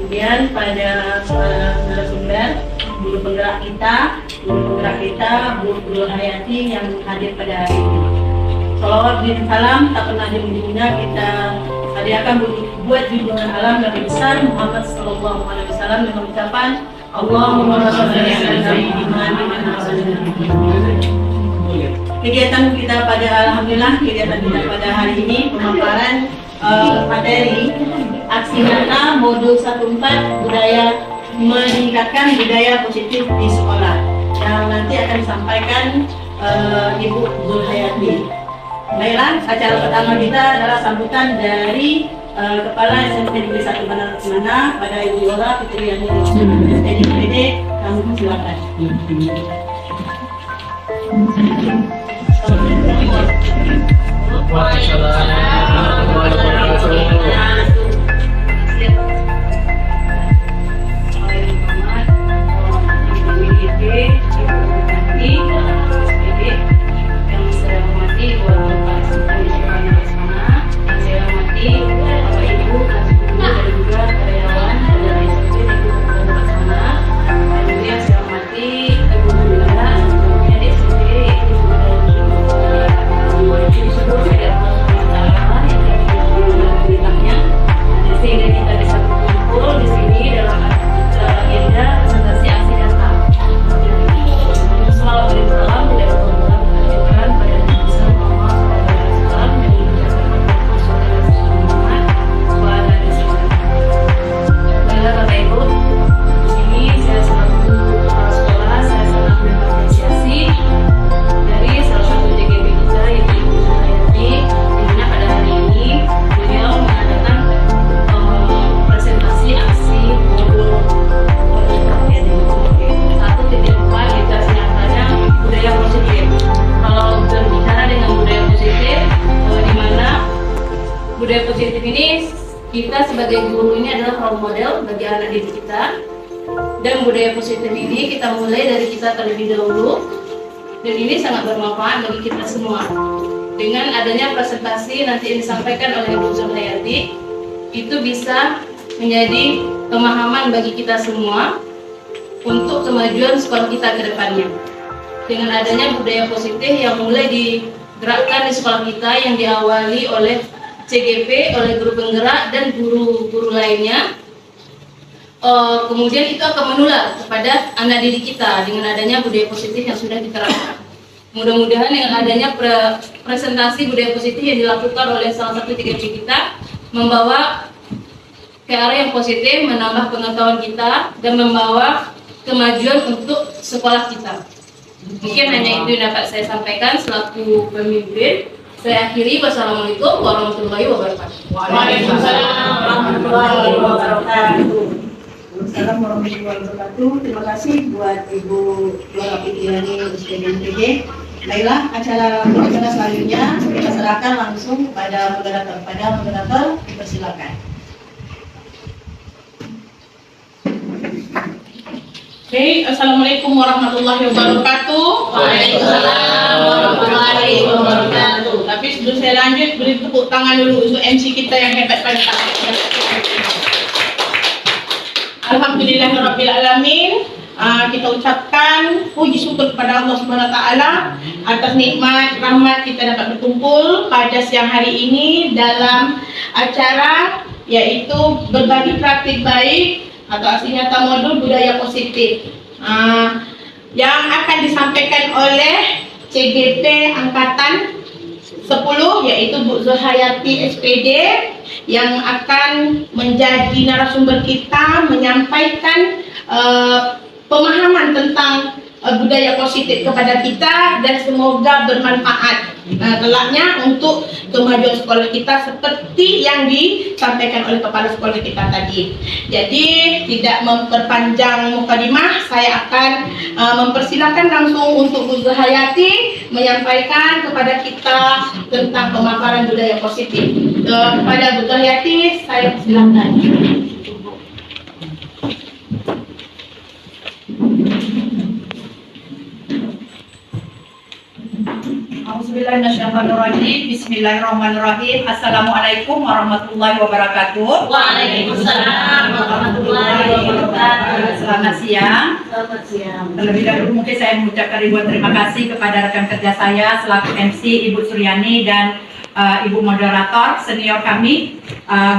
Kemudian pada narasumber guru penggerak kita, guru Hayati yang hadir pada hari ini. Salawat dan salam tak pernah dimulainya kita hadiahkan buat junjungan alam Nabi besar Muhammad Sallallahu Alaihi Wasallam dengan ucapan Allahumma sholli ala sayyidina Muhammad. Kegiatan kita pada hari ini pemaparan materi aksi nyata modul 14 budaya meningkatkan budaya positif di sekolah yang nanti akan disampaikan Ibu Zulhayati. Baiklah, acara pertama kita adalah sambutan dari Kepala SMP Negeri 1 Bandar Mana pada Ibu Yola Fitriani SPD. Kami silakan. Budaya positif ini kita sebagai guru ini adalah role model bagi anak didik kita, dan budaya positif ini kita mulai dari kita terlebih dahulu, dan ini sangat bermanfaat bagi kita semua. Dengan adanya presentasi nanti yang disampaikan oleh Ibu Zulhayati, itu bisa menjadi pemahaman bagi kita semua untuk kemajuan sekolah kita ke depannya. Dengan adanya budaya positif yang mulai digerakkan di sekolah kita, yang diawali oleh CGP, oleh guru penggerak dan guru-guru lainnya, kemudian itu akan menular kepada anak didik kita dengan adanya budaya positif yang sudah diterapkan. Mudah-mudahan dengan adanya presentasi budaya positif yang dilakukan oleh salah satu CGP kita membawa ke arah yang positif, menambah pengetahuan kita dan membawa kemajuan untuk sekolah kita. Mungkin hanya itu yang dapat saya sampaikan selaku pemimpin. Saya akhiri. Wassalamualaikum warahmatullahi wabarakatuh. Waalaikumsalam warahmatullahi wabarakatuh. Assalamualaikum warahmatullahi wabarakatuh. Terima kasih buat Ibu Yola Fitriani SPD. Baiklah, acara selanjutnya kita serahkan langsung kepada moderator. Dipersilakan. Oke, Assalamualaikum warahmatullahi wabarakatuh. Waalaikumsalam warahmatullahi wabarakatuh. Tapi sebelum saya lanjut, beri tepuk tangan dulu untuk MC kita yang hebat pada saat ini. Alhamdulillahirabbil alamin. Kita ucapkan puji syukur kepada Allah Subhanahu wa taala atas nikmat rahmat kita dapat berkumpul pada siang hari ini dalam acara yaitu berbagi praktik baik atau aksi nyata modul budaya positif yang akan disampaikan oleh CGP Angkatan 10 yaitu Bu Zulhayati SPD yang akan menjadi narasumber kita menyampaikan pemahaman tentang budaya positif kepada kita dan semoga bermanfaat kelaknya untuk kemajuan sekolah kita seperti yang disampaikan oleh kepala sekolah kita tadi. Jadi tidak memperpanjang mukadimah, saya akan mempersilakan langsung untuk Bu Zulhayati menyampaikan kepada kita tentang pemaparan budaya positif. Kepada Bu Zulhayati saya persilakan. Bismillahirrahmanirrahim. Assalamualaikum warahmatullahi wabarakatuh. Waalaikumsalam warahmatullahi siang. Selamat siang. Terlebih dahulu mungkin saya mengucapkan ribuan terima kasih kepada rekan kerja saya selaku MC Ibu Suryani dan Ibu moderator senior kami,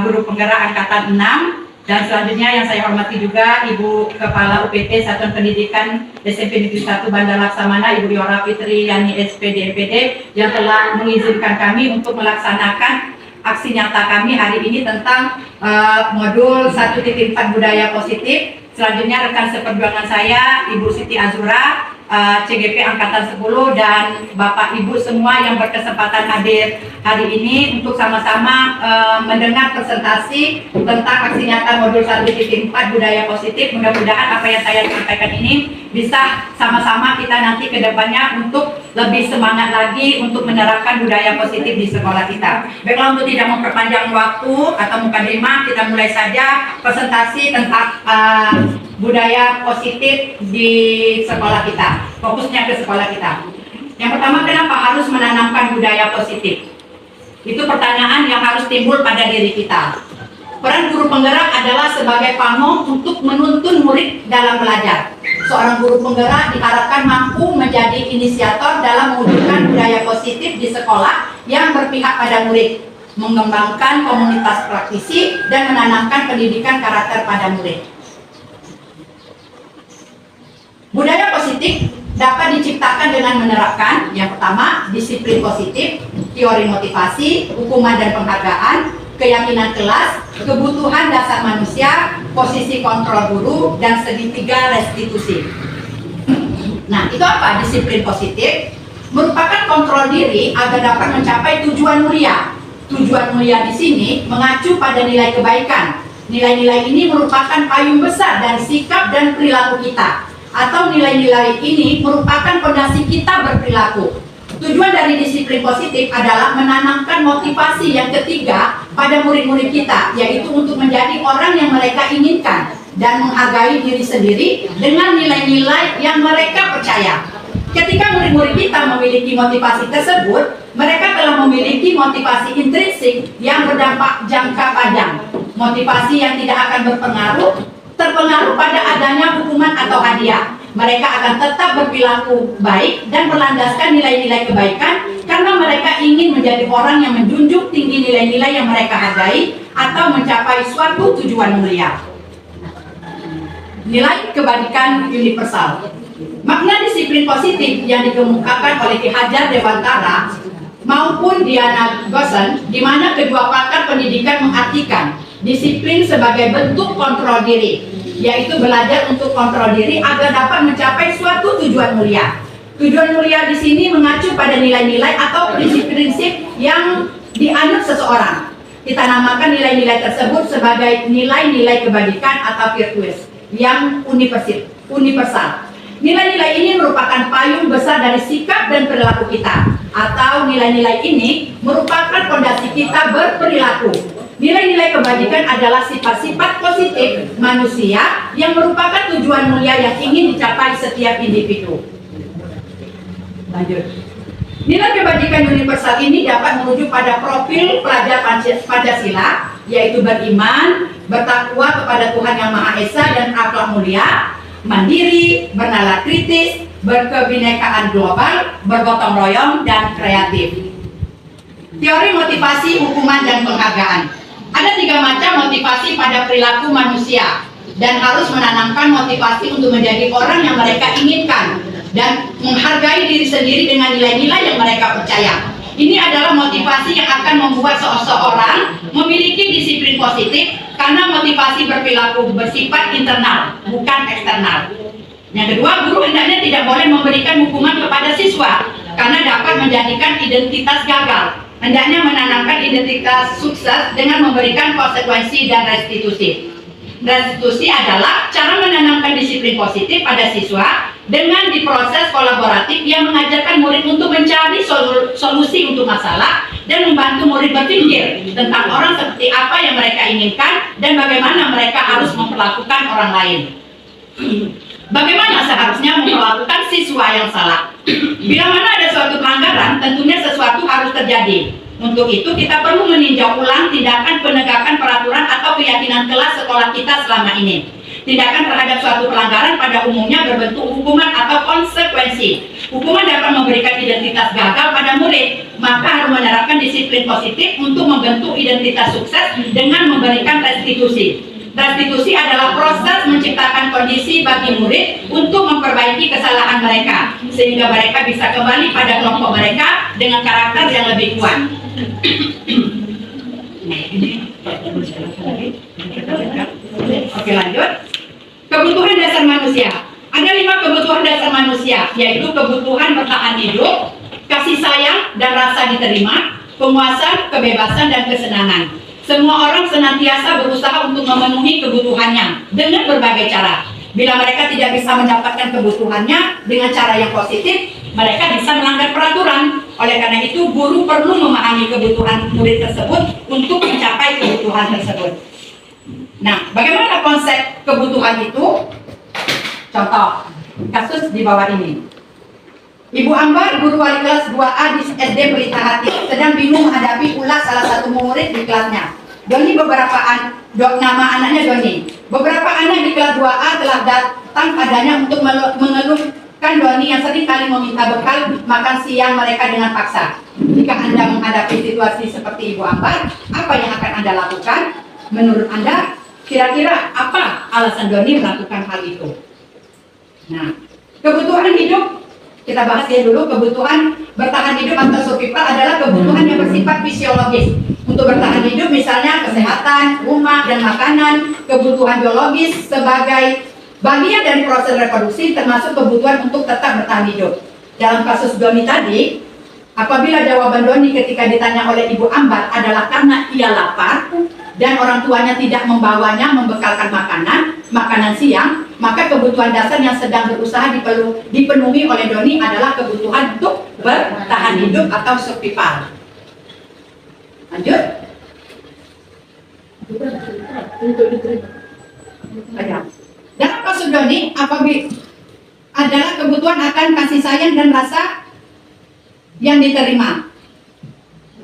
guru penggerak angkatan 6. Dan selanjutnya yang saya hormati juga Ibu Kepala UPT Satuan Pendidikan SMP Negeri 1 Bandar Laksamana, Ibu Yora Fitri Yani SPD MPD, yang telah mengizinkan kami untuk melaksanakan aksi nyata kami hari ini tentang modul 1.4 budaya positif. Selanjutnya rekan seperjuangan saya Ibu Siti Azura, CGP Angkatan 10, dan Bapak Ibu semua yang berkesempatan hadir hari ini untuk sama-sama mendengar presentasi tentang aksi nyata modul 1.4 budaya positif. Mudah-mudahan apa yang saya sampaikan ini bisa sama-sama kita nanti ke depannya untuk lebih semangat lagi untuk menerapkan budaya positif di sekolah kita. Baiklah, untuk tidak memperpanjang waktu atau mukadimah, kita mulai saja presentasi tentang budaya positif di sekolah kita, fokusnya ke sekolah kita. Yang pertama, kenapa harus menanamkan budaya positif? Itu pertanyaan yang harus timbul pada diri kita. Peran guru penggerak adalah sebagai pamong untuk menuntun murid dalam belajar. Seorang guru penggerak diharapkan mampu menjadi inisiator dalam mewujudkan budaya positif di sekolah yang berpihak pada murid, mengembangkan komunitas praktisi, dan menanamkan pendidikan karakter pada murid. Budaya positif dapat diciptakan dengan menerapkan yang pertama, disiplin positif, teori motivasi, hukuman dan penghargaan, keyakinan kelas, kebutuhan dasar manusia, posisi kontrol guru, dan segitiga restitusi. Nah, itu apa disiplin positif? Merupakan kontrol diri agar dapat mencapai tujuan mulia. Tujuan mulia di sini mengacu pada nilai kebaikan. Nilai-nilai ini merupakan payung besar dari sikap dan perilaku kita. Atau nilai-nilai ini merupakan fondasi kita berperilaku. Tujuan dari disiplin positif adalah menanamkan motivasi yang ketiga pada murid-murid kita, yaitu untuk menjadi orang yang mereka inginkan dan menghargai diri sendiri dengan nilai-nilai yang mereka percaya. Ketika murid-murid kita memiliki motivasi tersebut, mereka telah memiliki motivasi intrinsik yang berdampak jangka panjang. Motivasi yang tidak akan terpengaruh pada adanya hukuman atau hadiah. Mereka akan tetap berperilaku baik dan berlandaskan nilai-nilai kebaikan karena mereka ingin menjadi orang yang menjunjung tinggi nilai-nilai yang mereka hargai atau mencapai suatu tujuan mulia. Nilai kebajikan universal. Makna disiplin positif yang dikemukakan oleh Ki Hajar Dewantara maupun Diana Gosen, di mana kedua pakar pendidikan mengartikan disiplin sebagai bentuk kontrol diri, yaitu belajar untuk kontrol diri agar dapat mencapai suatu tujuan mulia. Tujuan mulia di sini mengacu pada nilai-nilai atau prinsip-prinsip yang dianut seseorang. Kita namakan nilai-nilai tersebut sebagai nilai-nilai kebajikan atau virtues yang universal. Nilai-nilai ini merupakan payung besar dari sikap dan perilaku kita, atau nilai-nilai ini merupakan fondasi kita berperilaku. Nilai-nilai kebajikan adalah sifat-sifat positif manusia yang merupakan tujuan mulia yang ingin dicapai setiap individu. Lanjut. Nilai kebajikan universal ini dapat merujuk pada profil pelajar Pancasila, yaitu beriman, bertakwa kepada Tuhan Yang Maha Esa dan akhlak mulia, mandiri, bernalar kritis, berkebinekaan global, bergotong royong, dan kreatif. Teori motivasi, hukuman, dan penghargaan. Ada 3 macam motivasi pada perilaku manusia dan harus menanamkan motivasi untuk menjadi orang yang mereka inginkan dan menghargai diri sendiri dengan nilai-nilai yang mereka percaya. Ini adalah motivasi yang akan membuat seseorang memiliki disiplin positif karena motivasi berperilaku bersifat internal, bukan eksternal. Yang kedua, guru hendaknya tidak boleh memberikan hukuman kepada siswa karena dapat menjadikan identitas gagal. Hendaknya menanamkan identitas sukses dengan memberikan konsekuensi dan restitusi. Restitusi adalah cara menanamkan disiplin positif pada siswa dengan diproses kolaboratif yang mengajarkan murid untuk mencari solusi untuk masalah dan membantu murid berpikir tentang orang seperti apa yang mereka inginkan dan bagaimana mereka harus memperlakukan orang lain. Bagaimana seharusnya memperlakukan siswa yang salah? Bila mana ada suatu pelanggaran, tentunya sesuatu harus terjadi. Untuk itu kita perlu meninjau ulang tindakan penegakan peraturan atau keyakinan kelas sekolah kita selama ini. Tindakan terhadap suatu pelanggaran pada umumnya berbentuk hukuman atau konsekuensi. Hukuman dapat memberikan identitas gagal pada murid, maka harus menerapkan disiplin positif untuk membentuk identitas sukses dengan memberikan restitusi. Restitusi adalah proses menciptakan kondisi bagi murid untuk memperbaiki kesalahan mereka, sehingga mereka bisa kembali pada kelompok mereka dengan karakter yang lebih kuat. Oke, lanjut. Kebutuhan dasar manusia. Ada 5 kebutuhan dasar manusia, yaitu kebutuhan bertahan hidup, kasih sayang dan rasa diterima, kepuasan, kebebasan, dan kesenangan. Semua orang senantiasa berusaha untuk memenuhi kebutuhannya dengan berbagai cara. Bila mereka tidak bisa mendapatkan kebutuhannya dengan cara yang positif, mereka bisa melanggar peraturan. Oleh karena itu, guru perlu memahami kebutuhan murid tersebut untuk mencapai kebutuhan tersebut. Nah, bagaimana konsep kebutuhan itu? Contoh, kasus di bawah ini. Ibu Ambar, guru wali kelas 2A di SD Pelita Hati, sedang bingung menghadapi ulas salah satu murid di kelasnya. Doni nama anaknya Doni. Beberapa anak di kelas 2A telah datang padanya untuk mengeluhkan Doni yang sering kali meminta bekal makan siang mereka dengan paksa. Jika Anda menghadapi situasi seperti Ibu Ambar, apa yang akan Anda lakukan? Menurut Anda, kira-kira apa alasan Doni melakukan hal itu? Nah, kebutuhan hidup, kita bahas ya dulu. Kebutuhan bertahan hidup atau survival adalah kebutuhan yang bersifat fisiologis. Untuk bertahan hidup misalnya kesehatan, rumah, dan makanan. Kebutuhan biologis sebagai bagian dari proses reproduksi termasuk kebutuhan untuk tetap bertahan hidup. Dalam kasus Doni tadi, apabila jawaban Doni ketika ditanya oleh Ibu Ambar adalah karena ia lapar dan orang tuanya tidak membekalkan makanan siang, maka kebutuhan dasar yang sedang berusaha dipenuhi oleh Doni adalah kebutuhan untuk bertahan hidup atau survival. Lanjut. Dalam kasus Doni, apabila adalah kebutuhan akan kasih sayang dan rasa yang diterima.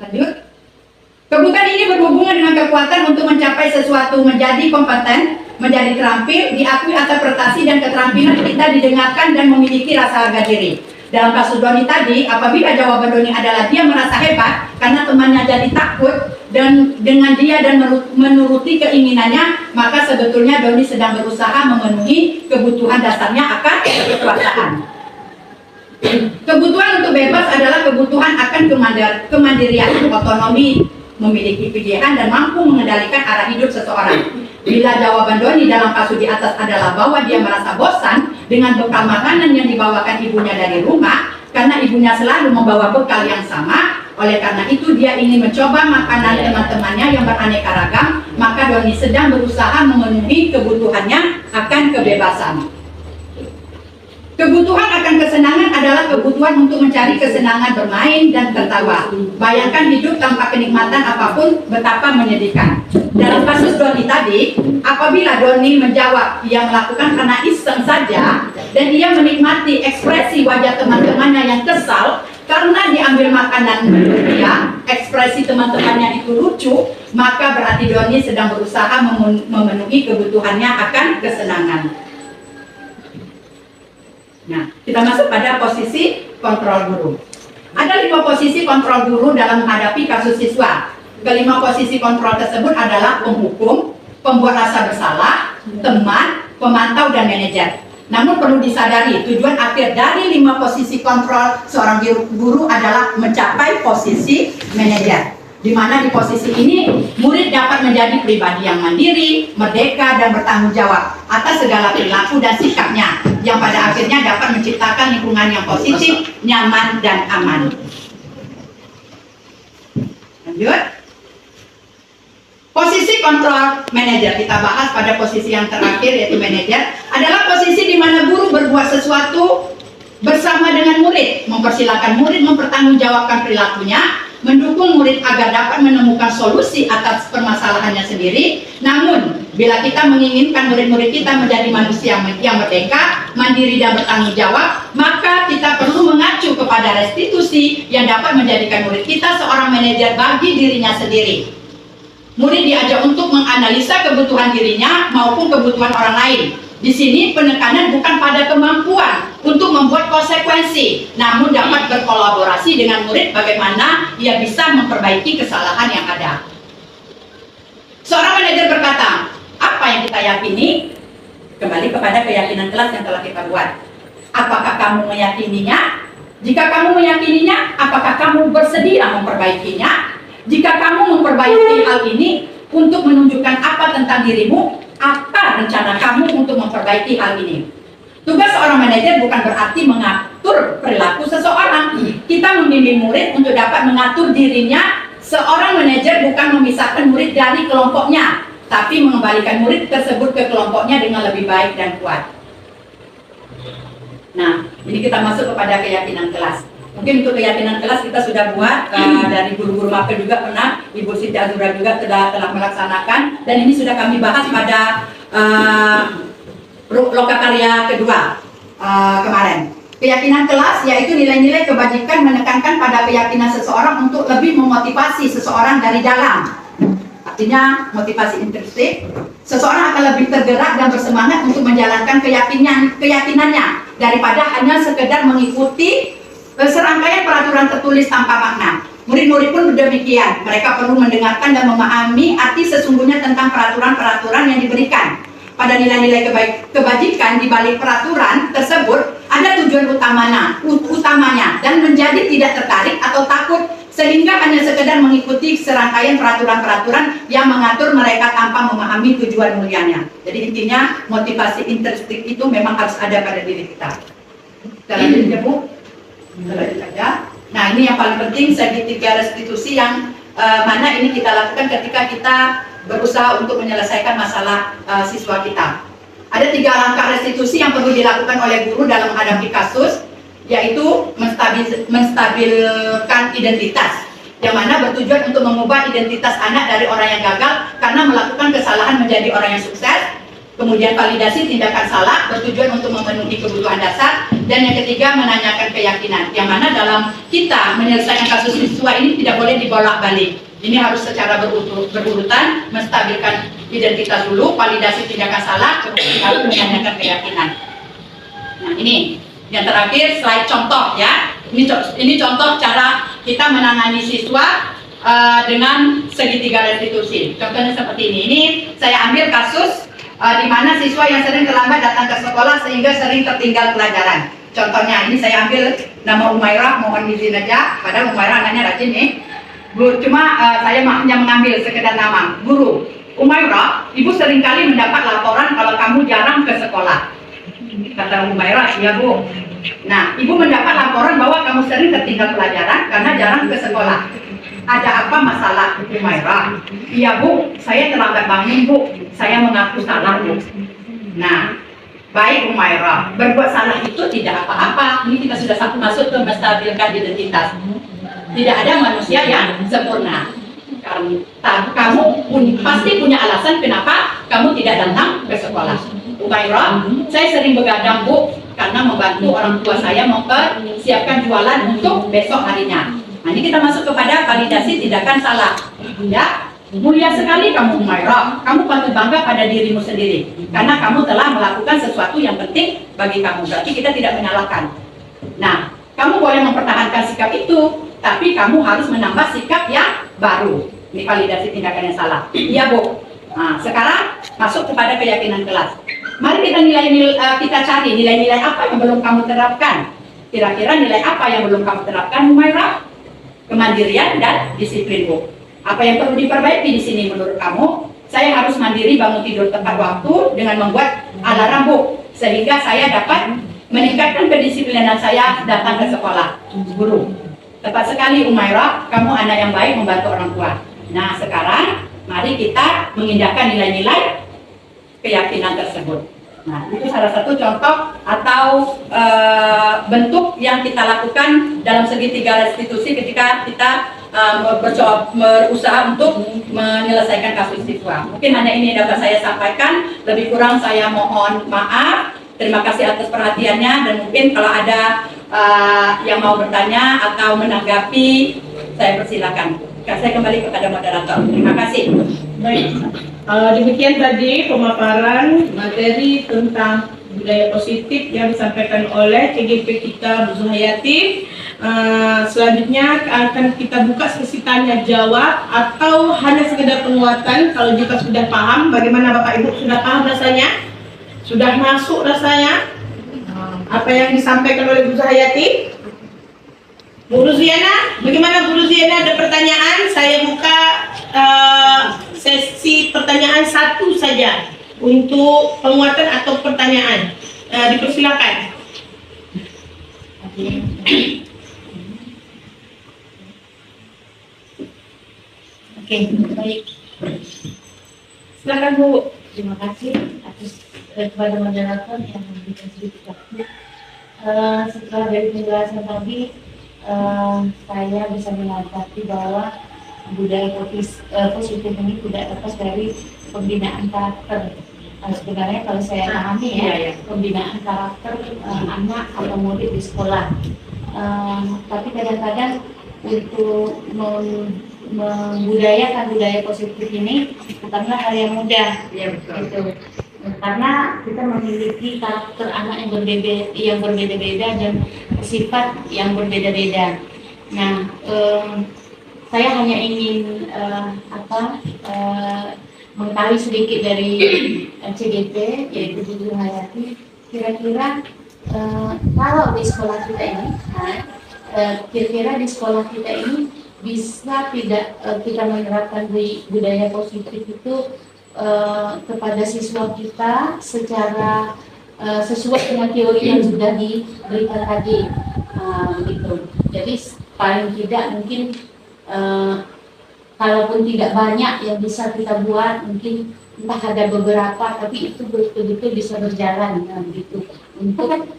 Lanjut. Kebutuhan ini berhubungan dengan kekuatan untuk mencapai sesuatu, menjadi kompeten, menjadi terampil, diakui atas prestasi dan keterampilan kita didengarkan dan memiliki rasa harga diri. Dalam kasus Doni tadi, apabila jawaban Doni adalah dia merasa hebat karena temannya jadi takut dan dengan dia dan menuruti keinginannya, maka sebetulnya Doni sedang berusaha memenuhi kebutuhan dasarnya akan kekuasaan. Kebutuhan untuk bebas adalah kebutuhan akan kemandirian, otonomi, memiliki pilihan dan mampu mengendalikan arah hidup seseorang. Bila jawaban Doni dalam kasus di atas adalah bahwa dia merasa bosan dengan bekal makanan yang dibawakan ibunya dari rumah karena ibunya selalu membawa bekal yang sama, oleh karena itu dia ingin mencoba makanan teman-temannya yang beraneka ragam, maka Doni sedang berusaha memenuhi kebutuhannya akan kebebasan. Kebutuhan akan kesenangan adalah kebutuhan untuk mencari kesenangan bermain dan tertawa. Bayangkan hidup tanpa kenikmatan apapun betapa menyedihkan. Dalam kasus Doni tadi, apabila Doni menjawab ia melakukan karena iseng saja dan ia menikmati ekspresi wajah teman-temannya yang kesal karena diambil makanan dia, ekspresi teman-temannya itu lucu, maka berarti Doni sedang berusaha memenuhi kebutuhannya akan kesenangan. Nah, kita masuk pada posisi kontrol guru. Ada 5 posisi kontrol guru dalam menghadapi kasus siswa. Kelima posisi kontrol tersebut adalah penghukum, pembuat rasa bersalah, teman, pemantau, dan manajer. Namun perlu disadari, tujuan akhir dari 5 posisi kontrol seorang guru adalah mencapai posisi manajer. Di mana di posisi ini murid dapat menjadi pribadi yang mandiri, merdeka, dan bertanggung jawab atas segala perilaku dan sikapnya, yang pada akhirnya dapat menciptakan lingkungan yang positif, nyaman, dan aman. Lanjut. Posisi kontrol manajer, kita bahas pada posisi yang terakhir yaitu manajer, adalah posisi di mana guru berbuat sesuatu bersama dengan murid, mempersilahkan murid mempertanggungjawabkan perilakunya, mendukung murid agar dapat menemukan solusi atas permasalahannya sendiri. Namun, bila kita menginginkan murid-murid kita menjadi manusia yang merdeka, mandiri, dan bertanggung jawab, maka kita perlu mengacu kepada restitusi yang dapat menjadikan murid kita seorang manajer bagi dirinya sendiri. Murid diajak untuk menganalisa kebutuhan dirinya maupun kebutuhan orang lain. Di sini penekanan bukan pada kemampuan untuk membuat konsekuensi, namun dapat berkolaborasi dengan murid bagaimana ia bisa memperbaiki kesalahan yang ada. Seorang manajer berkata, apa yang kita yakini? Kembali kepada keyakinan kelas yang telah kita buat. Apakah kamu meyakininya? Jika kamu meyakininya, apakah kamu bersedia memperbaikinya? Jika kamu memperbaiki hal ini untuk menunjukkan apa tentang dirimu, apa rencana kamu untuk memperbaiki hal ini? Tugas seorang manajer bukan berarti mengatur perilaku seseorang. Kita membimbing murid untuk dapat mengatur dirinya. Seorang manajer bukan memisahkan murid dari kelompoknya, tapi mengembalikan murid tersebut ke kelompoknya dengan lebih baik dan kuat. Nah, ini kita masuk kepada keyakinan kelas. Mungkin untuk keyakinan kelas kita sudah buat dari guru-guru mapel juga pernah, Ibu Siti Azura juga telah melaksanakan, dan ini sudah kami bahas pada lokakarya kedua kemarin. Keyakinan kelas yaitu nilai-nilai kebajikan menekankan pada keyakinan seseorang untuk lebih memotivasi seseorang dari dalam. Artinya motivasi intrinsik, seseorang akan lebih tergerak dan bersemangat untuk menjalankan keyakinannya daripada hanya sekedar mengikuti serangkaian peraturan tertulis tanpa makna. Murid-murid pun demikian, mereka perlu mendengarkan dan memahami arti sesungguhnya tentang peraturan-peraturan yang diberikan. Pada nilai-nilai kebajikan di balik peraturan tersebut ada tujuan utamanya dan menjadi tidak tertarik atau takut sehingga hanya sekedar mengikuti serangkaian peraturan-peraturan yang mengatur mereka tanpa memahami tujuan mulianya. Jadi intinya motivasi intrinsik itu memang harus ada pada diri kita. Kita lanjut ya Bu. Kita lanjut saja. Nah, ini yang paling penting segitiga restitusi yang mana ini kita lakukan ketika kita berusaha untuk menyelesaikan masalah siswa kita. Ada 3 langkah restitusi yang perlu dilakukan oleh guru dalam menghadapi kasus, yaitu menstabilkan identitas, yang mana bertujuan untuk mengubah identitas anak dari orang yang gagal karena melakukan kesalahan menjadi orang yang sukses. Kemudian validasi tindakan salah bertujuan untuk memenuhi kebutuhan dasar, dan yang ketiga menanyakan keyakinan, yang mana dalam kita menyelesaikan kasus siswa ini tidak boleh dibolak-balik. Ini harus secara berurutan, menstabilkan identitas dulu, validasi tindakan salah, kemudian harus menanyakan keyakinan. Nah, ini yang terakhir slide contoh ya. Ini contoh cara kita menangani siswa dengan segitiga restitusi. Contohnya seperti ini. Ini saya ambil kasus di mana siswa yang sering terlambat datang ke sekolah sehingga sering tertinggal pelajaran. Contohnya ini saya ambil nama Umairah, mohon izin aja. Padahal Umairah anaknya rajin nih. Cuma saya hanya mengambil sekedar nama. Guru, Umairah, ibu seringkali mendapat laporan kalau kamu jarang ke sekolah. Kata Umairah, iya Bu. Nah, ibu mendapat laporan bahwa kamu sering tertinggal pelajaran karena jarang ke sekolah. Ada apa masalah, Umairah? Iya Bu, saya terlambat bangun Bu. Saya mengaku salah Bu. Nah, baik Umairah, berbuat salah itu tidak apa-apa. Ini kita sudah masuk ke menstabilkan identitas. Tidak ada manusia yang sempurna. Kamu pasti punya alasan kenapa kamu tidak datang ke sekolah. Umairah, saya sering begadang Bu karena membantu orang tua saya mempersiapkan jualan untuk besok harinya. Nah, ini kita masuk kepada validasi tindakan salah. Ya, mulia sekali kamu Umairah. Kamu patut bangga pada dirimu sendiri karena kamu telah melakukan sesuatu yang penting bagi kamu. Berarti kita tidak menyalahkan. Nah, kamu boleh mempertahankan sikap itu, tapi kamu harus menambah sikap yang baru. Ini validasi tindakan yang salah. Iya Bu. Nah, sekarang masuk kepada keyakinan kelas. Mari kita cari nilai-nilai apa yang belum kamu terapkan. Kira-kira nilai apa yang belum kamu terapkan, Umairah? Kemandirian dan disiplin Bu. Apa yang perlu diperbaiki di sini menurut kamu? Saya harus mandiri, bangun tidur tepat waktu dengan membuat alarm Bu, sehingga saya dapat meningkatkan kedisiplinan saya datang ke sekolah. Guru, tepat sekali Umairah, kamu anak yang baik membantu orang tua. Nah, sekarang mari kita mengindahkan nilai-nilai keyakinan tersebut. Nah, itu salah satu contoh atau bentuk yang kita lakukan dalam segitiga restitusi ketika kita berusaha untuk menyelesaikan kasus siswa. Mungkin hanya ini dapat saya sampaikan, lebih kurang saya mohon maaf. Terima kasih atas perhatiannya, dan mungkin kalau ada yang mau bertanya atau menanggapi, saya persilakan. Saya kembali kepada moderator. Terima kasih. Baik, demikian tadi pemaparan materi tentang budaya positif yang disampaikan oleh CGP kita Bu Zuhayati. Selanjutnya akan kita buka sesi tanya jawab atau hanya sekedar penguatan. Kalau jika sudah paham, bagaimana Bapak Ibu sudah paham rasanya? Sudah masuk rasanya? Apa yang disampaikan oleh Bu Zuhayati? Bu Ruziana, bagaimana Bu Ruziana? Ada pertanyaan? Saya buka sesi pertanyaan satu saja untuk penguatan atau pertanyaan. Dipersilakan. Oke, baik. Silakan Bu. Terima kasih atas kepada moderator yang memberikan sedikit waktu. Setelah dari penjelasan tadi, saya bisa menanggapi bahwa budaya positif ini tidak lepas dari pembinaan karakter. Sebenarnya kalau saya pahami ya, pembinaan karakter anak atau murid di sekolah. Tapi kadang-kadang untuk membudayakan budaya positif ini bukanlah hal yang mudah, gitu. Karena kita memiliki karakter anak yang berbeda-beda dan sifat yang berbeda-beda. Nah, saya hanya ingin mengetahui sedikit dari CGP, yaitu Bu Zuhayati. Kira-kira kalau di sekolah kita ini, kira-kira di sekolah kita ini bisa tidak kita menerapkan budaya positif itu kepada siswa kita secara sesuai dengan teori yang sudah diberikan tadi, gitu. Jadi paling tidak mungkin kalaupun tidak banyak yang bisa kita buat, mungkin entah ada beberapa, tapi itu betul-betul bisa berjalan, gitu, untuk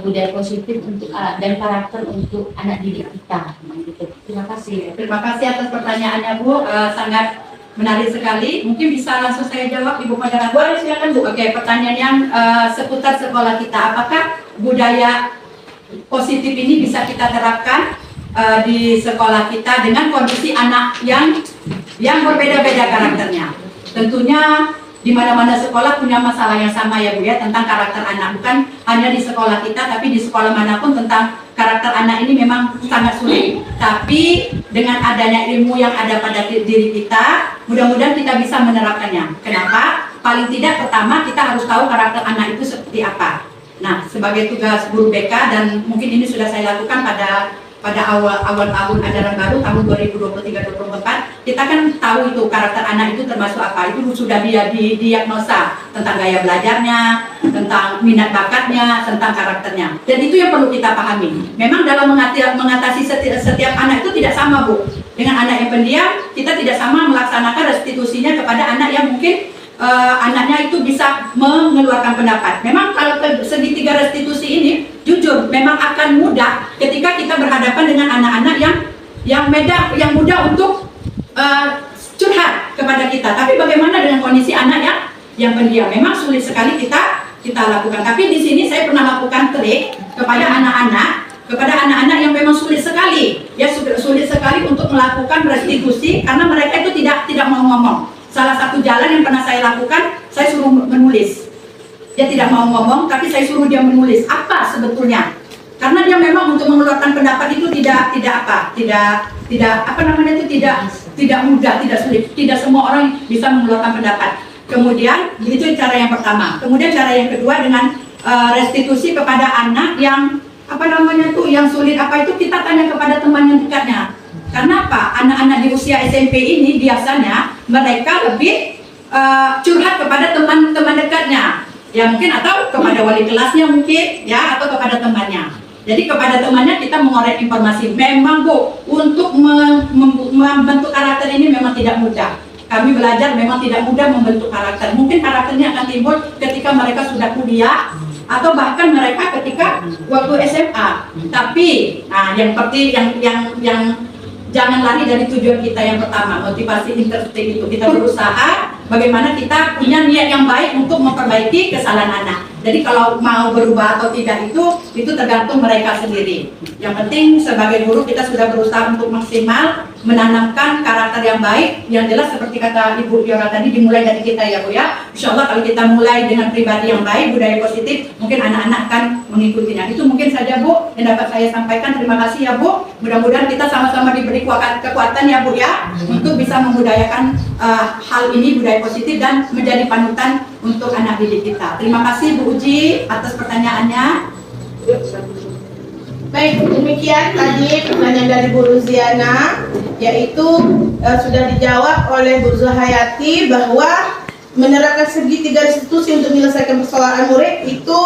budaya positif untuk dan karakter untuk anak didik kita, gitu. Terima kasih. Terima kasih atas pertanyaannya Bu, sangat menarik sekali. Mungkin bisa langsung saya jawab Ibu Moderator. Boleh, silakan Bu. Oke, pertanyaan yang seputar sekolah kita. Apakah budaya positif ini bisa kita terapkan di sekolah kita dengan kondisi anak yang berbeda-beda karakternya? Tentunya di mana-mana sekolah punya masalah yang sama ya Bu ya, tentang karakter anak. Bukan hanya di sekolah kita, tapi di sekolah manapun tentang karakter anak ini memang sangat sulit. Tapi dengan adanya ilmu yang ada pada diri kita, mudah-mudahan kita bisa menerapkannya. Kenapa? Paling tidak pertama kita harus tahu karakter anak itu seperti apa. Nah, sebagai tugas guru BK, dan mungkin ini sudah saya lakukan pada awal tahun ajaran baru tahun 2023-2024, kita kan tahu itu karakter anak itu termasuk apa. Itu sudah didiagnosa tentang gaya belajarnya, tentang minat bakatnya, tentang karakternya. Dan itu yang perlu kita pahami. Memang dalam mengatasi setiap anak itu tidak sama Bu. Dengan anak yang pendiam, kita tidak sama melaksanakan restitusinya kepada anak yang mungkin anaknya itu bisa mengeluarkan pendapat. Memang kalau segitiga restitusi ini, jujur memang akan mudah ketika kita berhadapan dengan anak-anak yang mudah untuk curhat kepada kita. Tapi bagaimana dengan kondisi anak yang pendiam? Memang sulit sekali kita lakukan. Tapi di sini saya pernah lakukan trik kepada anak-anak yang memang sulit sekali, ya sulit sekali untuk melakukan restitusi karena mereka itu tidak mau ngomong. Salah satu jalan yang pernah saya lakukan, saya suruh menulis. Dia tidak mau ngomong, tapi saya suruh dia menulis apa sebetulnya. Karena dia memang untuk mengeluarkan pendapat itu tidak mudah, tidak sulit. Tidak semua orang bisa mengeluarkan pendapat. Kemudian itu cara yang pertama. Kemudian cara yang kedua dengan restitusi kepada anak yang yang sulit itu kita tanya kepada teman yang dekatnya. Karena apa? Anak-anak di usia SMP ini biasanya mereka lebih curhat kepada teman-teman dekatnya, ya mungkin, atau kepada wali kelasnya mungkin, ya, atau kepada temannya. Jadi kepada temannya kita mengorek informasi. Memang Bu, untuk membentuk karakter ini memang tidak mudah. Kami belajar memang tidak mudah membentuk karakter. Mungkin karakternya akan timbul ketika mereka sudah kuliah, atau bahkan mereka ketika waktu SMA. Tapi, yang jangan lari dari tujuan kita yang pertama, motivasi intersting itu. Kita berusaha bagaimana kita punya niat yang baik untuk memperbaiki kesalahan anak. Jadi kalau mau berubah atau tidak itu tergantung mereka sendiri. Yang penting sebagai guru kita sudah berusaha untuk maksimal menanamkan karakter yang baik. Yang jelas seperti kata Ibu Yora tadi, dimulai dari kita ya Bu ya. Insya Allah kalau kita mulai dengan pribadi yang baik, budaya positif, mungkin anak-anak akan mengikutinya. Itu mungkin saja Bu yang dapat saya sampaikan. Terima kasih ya Bu. Mudah-mudahan kita sama-sama diberi kekuatan ya Bu ya, untuk bisa membudayakan hal ini, budaya positif, dan menjadi panutan untuk anak didik kita. Terima kasih Bu Uji atas pertanyaannya. Baik, demikian tadi pertanyaan dari Bu Ruziana, yaitu sudah dijawab oleh Bu Zuhayati bahwa menerapkan segitiga institusi untuk menyelesaikan persoalan murid itu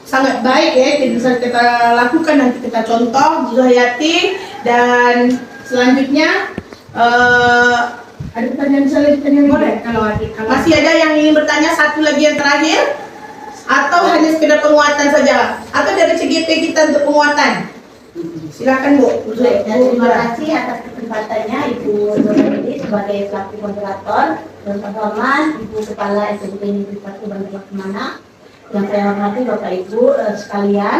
sangat baik ya, jadi bisa kita lakukan, nanti kita contoh Bu Zuhayati. Dan selanjutnya ada pertanyaan selanjutnya boleh? Kalau masih ada yang ingin bertanya, satu lagi yang terakhir, atau hanya sekedar penguatan saja, atau dari CGP kita untuk penguatan? Silakan Bu. Terima kasih atas kesempatannya Ibu Nurhayati sebagai selaku moderator, dan terhormat Ibu Kepala SMP Negeri 1 Bandar Laksamana. Yang saya hormati Bapak Ibu sekalian,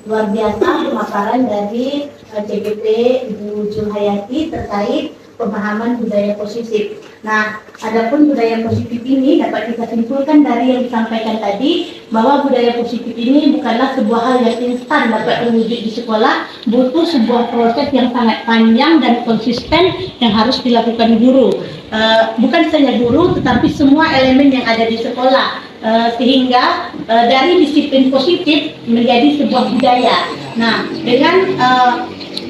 luar biasa pemaparan dari CGP Ibu Zuhayati terkait pemahaman budaya positif. Nah, adapun budaya positif ini dapat kita simpulkan dari yang disampaikan tadi, bahwa budaya positif ini bukanlah sebuah hal yang instan dapat terwujud di sekolah, butuh sebuah proses yang sangat panjang dan konsisten yang harus dilakukan guru. Bukan saja guru, tetapi semua elemen yang ada di sekolah, sehingga dari disiplin positif menjadi sebuah budaya. Nah, dengan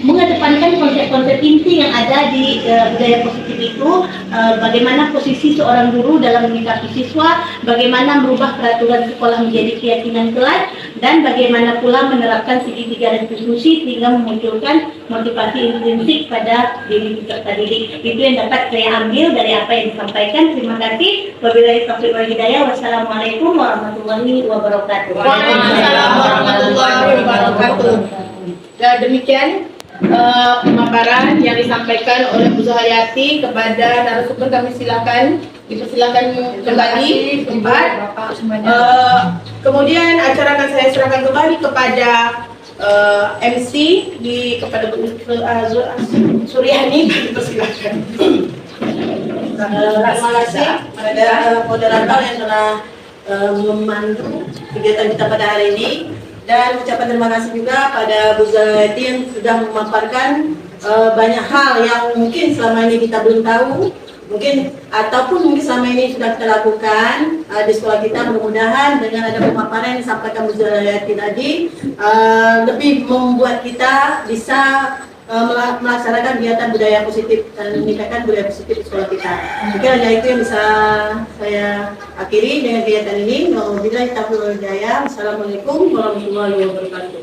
mengedepankan konsep-konsep inti yang ada di budaya positif itu, bagaimana posisi seorang guru dalam menyikapi siswa, bagaimana merubah peraturan sekolah menjadi keyakinan kelas, dan bagaimana pula menerapkan segitiga institusi sehingga memunculkan motivasi intrinsik pada diri peserta didik. Itu yang dapat saya ambil dari apa yang disampaikan. Terima kasih. Wabillahi taufiq wal hidayah. Wassalamualaikum warahmatullahi wabarakatuh. Waalaikumsalam warahmatullahi wabarakatuh. Dan demikian pemaparan yang disampaikan oleh Bu Zuhayati. Kepada narasumber kami silakan dipersilakan kembali tempat. Kemudian acara akan saya serahkan kembali kepada MC kepada Bu Suryani. Dipersilakan. Terima kasih kepada moderator yang telah memandu kegiatan kita pada hari ini. Dan ucapan terima kasih juga pada Bu Zuhayati yang sudah memaparkan banyak hal yang mungkin selama ini kita belum tahu, ataupun mungkin selama ini sudah kita lakukan di sekolah kita. Mudah-mudahan dengan ada pemaparan yang disampaikan Bu Zuhayati tadi lebih membuat kita bisa melaksanakan kegiatan budaya positif dan meningkatkan budaya positif di sekolah kita. Mungkin hanya itu yang bisa saya akhiri dengan kegiatan ini. Wabillahi taufiq wal hidayah. Assalamualaikum warahmatullahi wabarakatuh.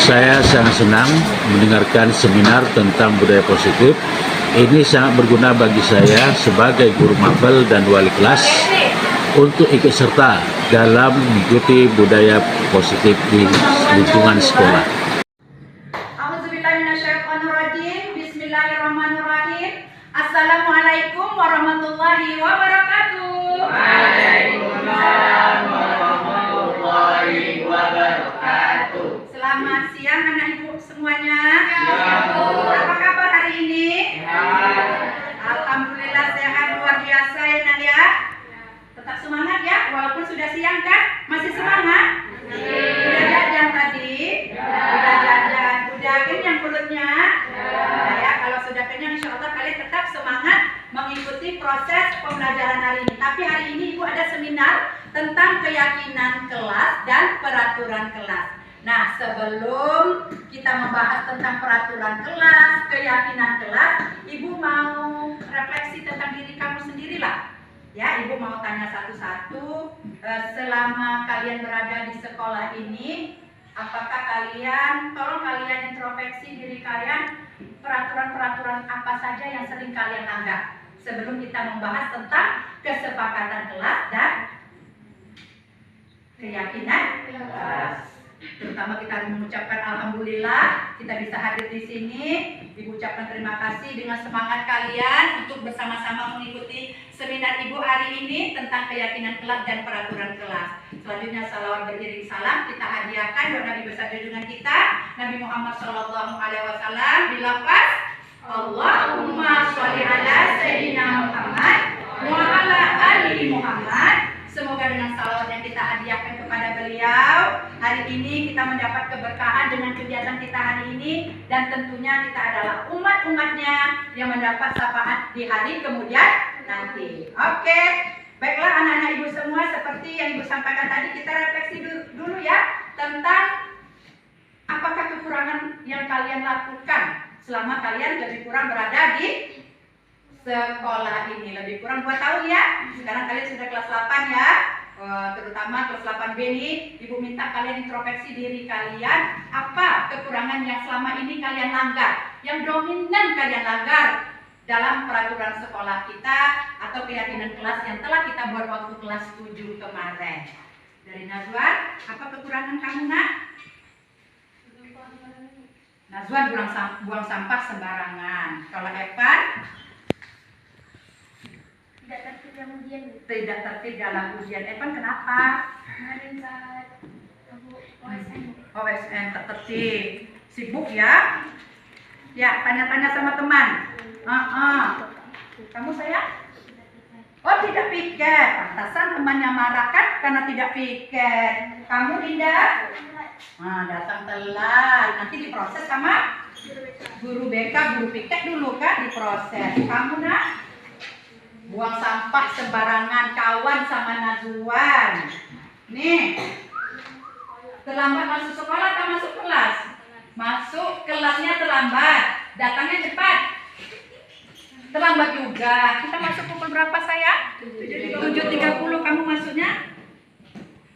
Saya sangat senang mendengarkan seminar tentang budaya positif. Ini sangat berguna bagi saya sebagai guru mapel dan wali kelas untuk ikut serta dalam mengikuti budaya positif di lingkungan sekolah. Bismillahirrahmanirrahim. Assalamualaikum warahmatullahi wabarakatuh. Waalaikumsalam warahmatullahi wabarakatuh. Selamat siang anak ibu semuanya. Siang, Bu. Apa kabar hari ini? Sehat. Alhamdulillah sehat luar biasa ya nak ya. Tetap semangat ya, walaupun sudah siang kan? Masih semangat? Udah jajan tadi? Udah jajan. Udah kenyang perutnya? Nah ya, kalau sudah kenyang insya Allah kalian tetap semangat mengikuti proses pembelajaran hari ini. Tapi hari ini Ibu ada seminar tentang keyakinan kelas dan peraturan kelas. Nah, sebelum kita membahas tentang peraturan kelas, keyakinan kelas, Ibu mau refleksi tentang diri kamu sendirilah. Ya, Ibu mau tanya satu-satu, selama kalian berada di sekolah ini, apakah tolong kalian introspeksi diri kalian, peraturan-peraturan apa saja yang sering kalian langgar, sebelum kita membahas tentang kesepakatan kelas dan keyakinan kelas. Terutama kita harus mengucapkan alhamdulillah kita bisa hadir di sini. Ibu ucapkan terima kasih dengan semangat kalian untuk bersama-sama mengikuti seminar Ibu hari ini tentang keyakinan kelas dan peraturan kelas. Selanjutnya salawat beriring salam kita hadiahkan buat Nabi besar junjungan kita Nabi Muhammad SAW bilafaz Allahumma sholli ala sayyidina Muhammad wa ala ali Muhammad. Semoga dengan salawat yang kita hadiahkan kepada beliau hari ini kita mendapat keberkahan dengan kegiatan kita hari ini, dan tentunya kita adalah umat-umatnya yang mendapat syafaat di hari kemudian nanti. Oke, baiklah anak-anak ibu semua, seperti yang ibu sampaikan tadi, kita refleksi dulu ya tentang apakah kekurangan yang kalian lakukan selama kalian lebih kurang berada di sekolah ini. Lebih kurang 2 tahun ya. Sekarang kalian sudah kelas 8 ya. Terutama kelas 8B ini, ibu minta kalian introspeksi diri kalian. Apa kekurangan yang selama ini kalian langgar, yang dominan kalian langgar dalam peraturan sekolah kita atau keyakinan kelas yang telah kita buat waktu kelas 7 kemarin. Dari Nazwan, apa kekurangan kamu nak? Nazwan buang sampah sembarangan. Kalau Evan? Tidak tertib dalam ujian. Evan kenapa? Kemarin saat aku OSN. OSN tak tertib. Sibuk ya? Ya, tanya-tanya sama teman. Kamu sayang? Oh, tidak piket. Pantasan temannya marah kan karena tidak piket. Kamu Dinda? Datang telat. Nanti diproses sama guru BK, guru piket dulu kan diproses. Kamu nak? Buang sampah sembarangan, kawan sama Nazwan. Nih, terlambat masuk sekolah atau masuk kelas? Masuk kelasnya terlambat, datangnya cepat. Terlambat juga. Kita masuk pukul berapa sayang? 7.30. Kamu masuknya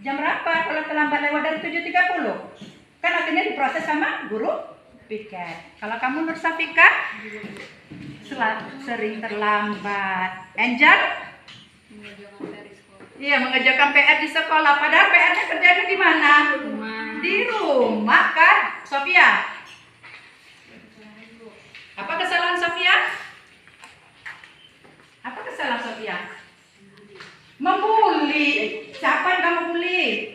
jam berapa? Kalau terlambat lewat dari 7.30, kan akhirnya diproses sama guru piket. Kalau kamu Nur Safika? Sering terlambat. Angel? Iya, mengerjakan PR di sekolah. Padahal PR-nya kerjanya di mana? Di rumah kan? Sofia? Apa kesalahan Sofia? Apa kesalahan Sofia? Membuli. Siapa yang kamu bully?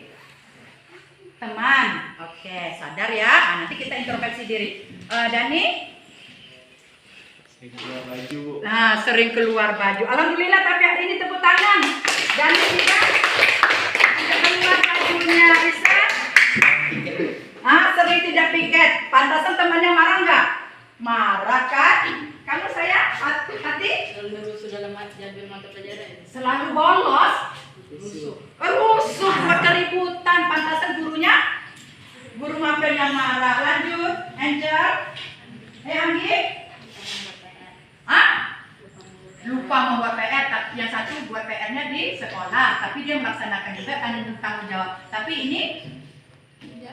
Teman. Oke, sadar ya. Nanti kita introspeksi diri. Dani? Keluar baju. Nah, sering keluar baju. Alhamdulillah, tapi hari ini tepuk tangan. Dan kita keluar bajunya, bisa? Sering tidak piket. Pantasan temannya marah nggak? Marah kan? Kamu sayang? Hati? Sudah lama jadi mata pelajaran. Selalu bolos. Rusuh, keributan. Pantasan gurunya? Guru mapelnya marah. Lanjut, Angel. Anggi? Lupa membuat PR, yang satu buat PR-nya di sekolah, tapi dia melaksanakan juga tanggung jawab. Tapi ini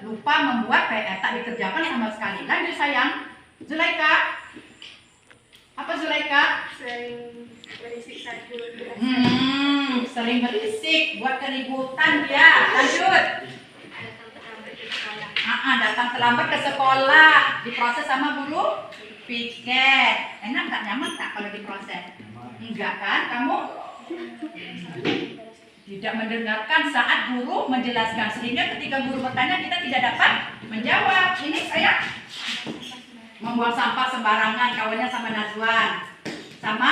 lupa membuat PR, tak dikerjakan sama sekali. Lanjut sayang. Zulaika. Apa Zulaika? Sering berisik saat dulu. Sering berisik, buat keributan dia. Lanjut. Datang terlambat ke sekolah, diproses sama guru piket. Enak nggak, nyaman tak kalau diproses? Enggak kan? Kamu tidak mendengarkan saat guru menjelaskan, sehingga ketika guru bertanya kita tidak dapat menjawab. Ini saya membuang sampah sembarangan, kawannya sama Nazwan, sama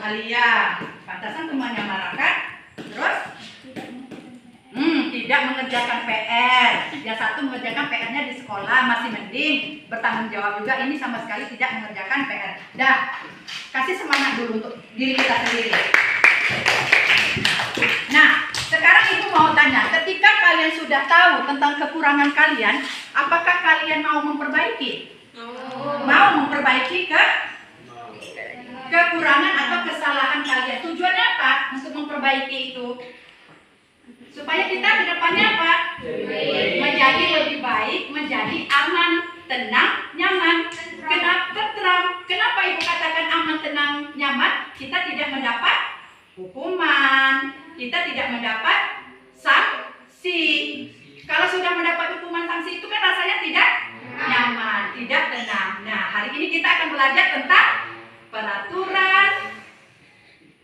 Alia. Pantasan temannya marah kan? Terus tidak mengerjakan PR. Yang satu mengerjakan PR-nya di sekolah masih mending, bertanggung jawab juga. Ini sama sekali tidak mengerjakan PR. Dah, kasih semangat dulu untuk diri kita sendiri. Nah, sekarang ibu mau tanya, ketika kalian sudah tahu tentang kekurangan kalian, apakah kalian mau memperbaiki? Mau memperbaiki kekurangan atau kesalahan kalian? Tujuannya apa untuk memperbaiki itu? Supaya kita ke depannya apa? Menjadi lebih baik, menjadi aman, tenang, nyaman. Kenapa ibu katakan aman, tenang, nyaman? Kita tidak mendapat hukuman, kita tidak mendapat sanksi. Kalau sudah belajar tentang peraturan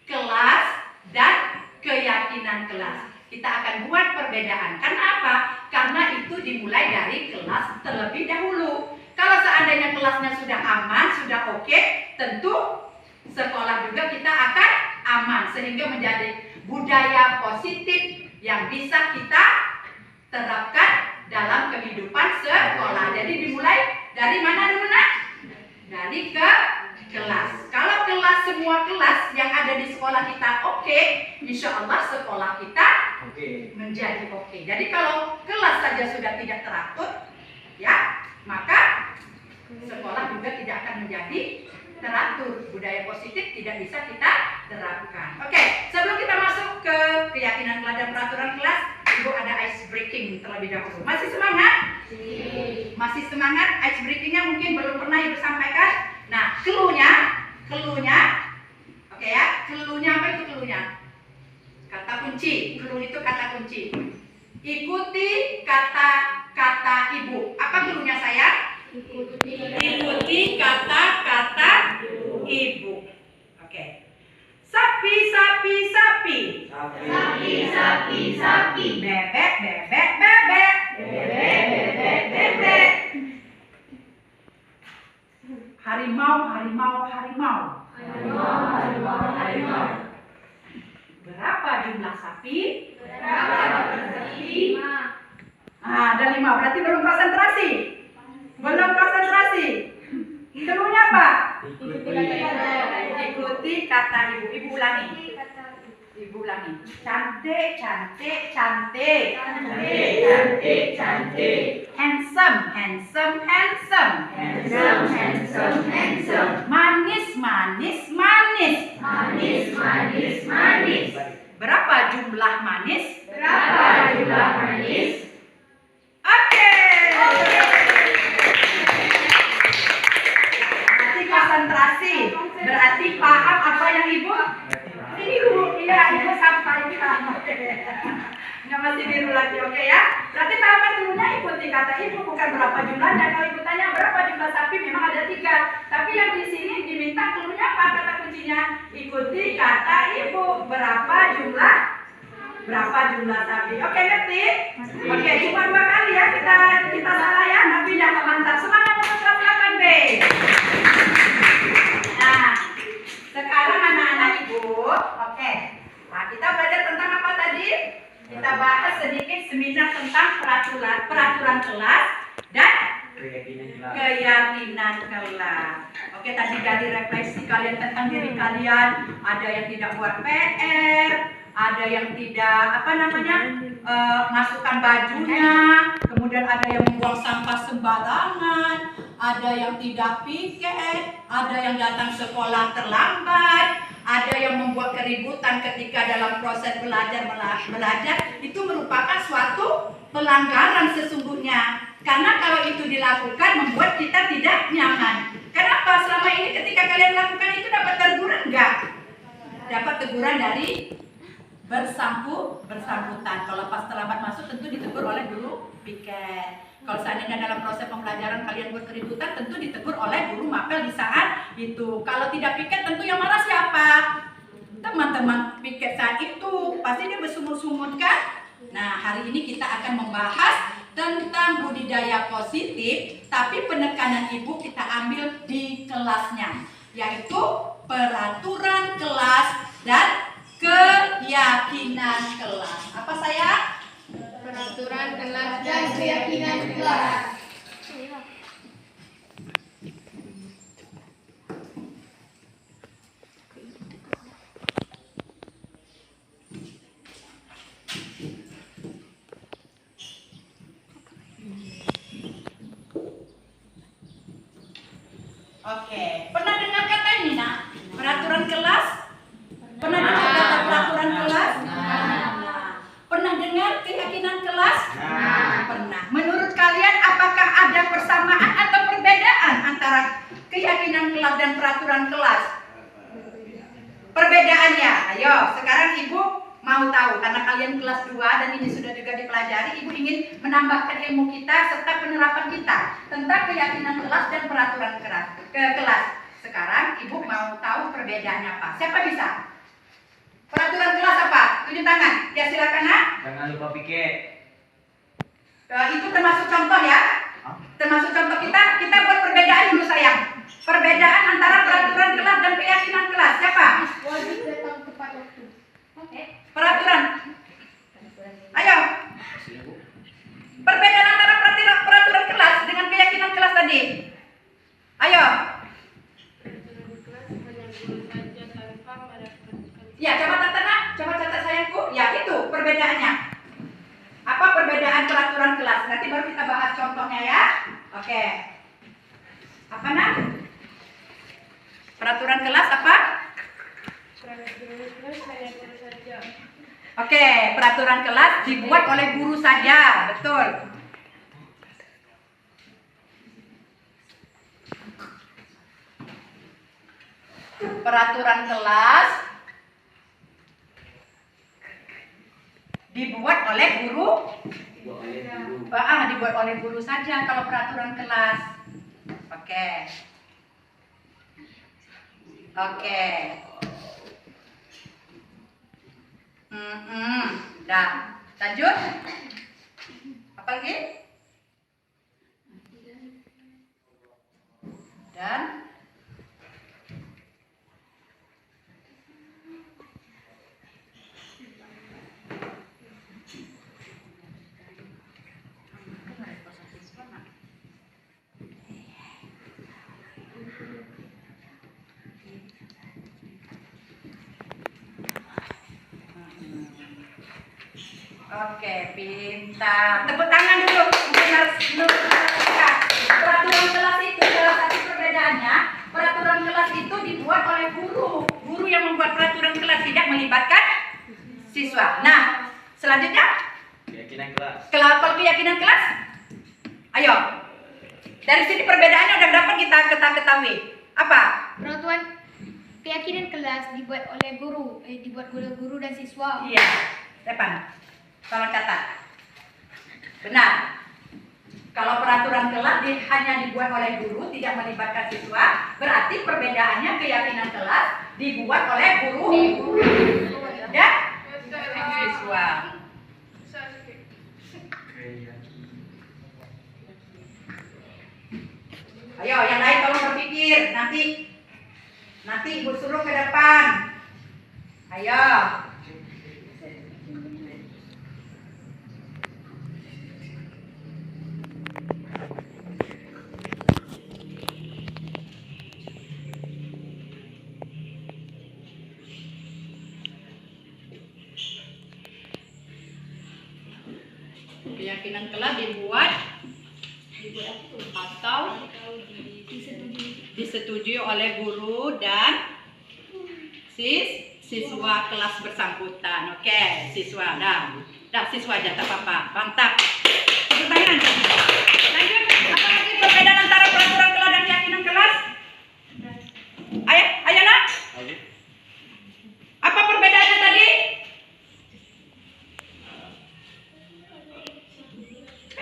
kelas dan keyakinan kelas. Kita akan buat perbedaan. Karena apa? Karena itu dimulai dari kelas terlebih dahulu. Kalau seandainya kelasnya sudah aman, sudah oke, tentu sekolah juga kita akan aman. Sehingga menjadi budaya positif yang bisa kita terapkan dalam kehidupan sekolah. Jadi dimulai dari mana dulu nak? Dari ke kelas. Kalau kelas, semua kelas yang ada di sekolah kita oke, insya Allah sekolah kita menjadi oke. Jadi kalau kelas saja sudah tidak teratur, ya, maka sekolah juga tidak akan menjadi teratur. Budaya positif tidak bisa kita terapkan. Oke, sebelum kita masuk ke keyakinan kelas dan peraturan kelas, Ibu ada ice breaking terlebih dahulu. Masih semangat? Masih semangat? Ice breakingnya mungkin belum pernah Ibu sampaikan. Nah, clue-nya, oke ya, clue-nya apa itu clue-nya? Kata kunci, clue itu kata kunci. Ikuti kata-kata Ibu. Apa clue-nya sayang? Ikuti kata-kata Ibu. Oke. Sapi, sapi, sapi. Sapi, sapi, sapi. Bebek, bebek, bebek. Bebek, bebek, bebek. Harimau, harimau, harimau. Harimau, harimau, harimau. Berapa jumlah sapi? Berapa sapi? Ada 5, berarti belum konsentrasi. Belum konsentrasi. Clue-nya apa? Ikuti kata Ibu. Ibu ulangi. Ibu ulangi. Cantik, cantik, cantik. Cantik, cantik, cantik. Handsome, handsome, handsome. Handsome, handsome, handsome. Manis, manis, manis. Manis, manis, manis. Berapa jumlah manis? Berapa jumlah manis? Oke. Berarti konsentrasi. Berarti paham apa yang Ibu? Ini Ibu, iya Ibu sampaikan. Oke. Nggak masih biru lagi, oke ya? Berarti tahapan dulunya ikuti kata Ibu, bukan berapa jumlahnya. Kalau Ibu tanya berapa jumlah sapi, memang ada 3. Tapi yang di sini diminta clue-nya apa kata kuncinya? Ikuti kata Ibu. Berapa jumlah sapi? Oke, ngerti? Oke, cuma 2 kali ya kita salah ya. Tapi jangan mantap. Semangat untuk kelas 8B. Nah, sekarang anak-anak Ibu, oke. Nah, kita belajar tentang apa tadi? Kita bahas sedikit seminar tentang peraturan kelas dan keyakinan kelas. Oke, tadi dari refleksi kalian tentang diri kalian, ada yang tidak buat PR, ada yang tidak masukkan bajunya, kemudian ada yang membuang sampah sembarangan, ada yang tidak piket, ada yang datang sekolah terlambat, ada yang membuat keributan ketika dalam proses belajar. Itu merupakan suatu pelanggaran sesungguhnya. Karena kalau itu dilakukan membuat kita tidak nyaman. Kenapa? Selama ini ketika kalian lakukan itu dapat teguran enggak? Dapat teguran dari bersangkutan. Kalau pas terlambat masuk tentu ditegur oleh guru piket. Kalau seandainya dalam proses pembelajaran kalian buat keributan, tentu ditegur oleh guru mapel di saat itu. Kalau tidak piket, tentu yang marah siapa? Teman-teman piket saat itu. Pasti dia bersumur-sumur kan? Nah, hari ini kita akan membahas tentang budidaya positif, tapi penekanan Ibu kita ambil di kelasnya, yaitu peraturan kelas dan keyakinan kelas. Apa saya? Peraturan kelas dan keyakinan kelas. Oke, pernah dengar kata ini nak? Peraturan kelas? Pernah dengar kata peraturan kelas? Nah. Pernah dengar keyakinan kelas? Pernah. Menurut kalian apakah ada persamaan atau perbedaan antara keyakinan kelas dan peraturan kelas? Perbedaannya, ayo sekarang Ibu mau tahu karena kalian kelas 2 dan ini sudah juga dipelajari. Ibu ingin menambahkan ilmu kita serta penerapan kita tentang keyakinan kelas dan peraturan kelas. Sekarang Ibu mau tahu perbedaannya apa? Siapa bisa? Peraturan kelas apa? Tunjuk tangan. Ya silakan nak. Jangan lupa piket. Itu termasuk contoh ya. Termasuk contoh kita buat perbedaan dulu sayang. Perbedaan antara peraturan kelas dan keyakinan kelas. Siapa? Wajib datang tepat waktu. Peraturan. Ayo. Perbedaan antara peraturan kelas dengan keyakinan kelas tadi. Ayo. Ya, coba catat nak. Coba catat sayangku. Ya, itu perbedaannya. Apa perbedaan peraturan kelas? Nanti baru kita bahas contohnya ya. Oke. Apa nak? Peraturan kelas apa? Oke, peraturan kelas dibuat oleh guru saja, betul. Peraturan kelas dibuat oleh guru. Dibuat oleh guru saja kalau peraturan kelas. Oke. Oke. Dah. Lanjut. Apa lagi? Dan oke, pintar. Tepuk tangan dulu. Peraturan kelas itu salah satu perbedaannya. Peraturan kelas itu dibuat oleh guru. Guru yang membuat peraturan kelas tidak melibatkan siswa. Nah, selanjutnya Keyakinan kelas. kalau keyakinan kelas. Ayo. Dari sini perbedaannya udah berapa kita ketahui? Apa? Peraturan keyakinan kelas dibuat oleh guru dan siswa. Iya. Depan. Tolong catat. Benar. Kalau peraturan kelas hanya dibuat oleh guru, tidak melibatkan siswa, berarti perbedaannya keyakinan kelas dibuat oleh guru dan siswa. Ayo, yang lain tolong berpikir. Nanti Ibu suruh ke depan. Ayo. Keyakinan kelas dibuat atau disetujui oleh guru dan siswa kelas bersangkutan. Oke, siswa dah siswa aja tak apa-apa. Mantap. Tepuk tangan. Lanjut. Apa lagi perbedaan antara peraturan kelas dan keyakinan kelas? Ayo nak. Apa perbedaannya tadi?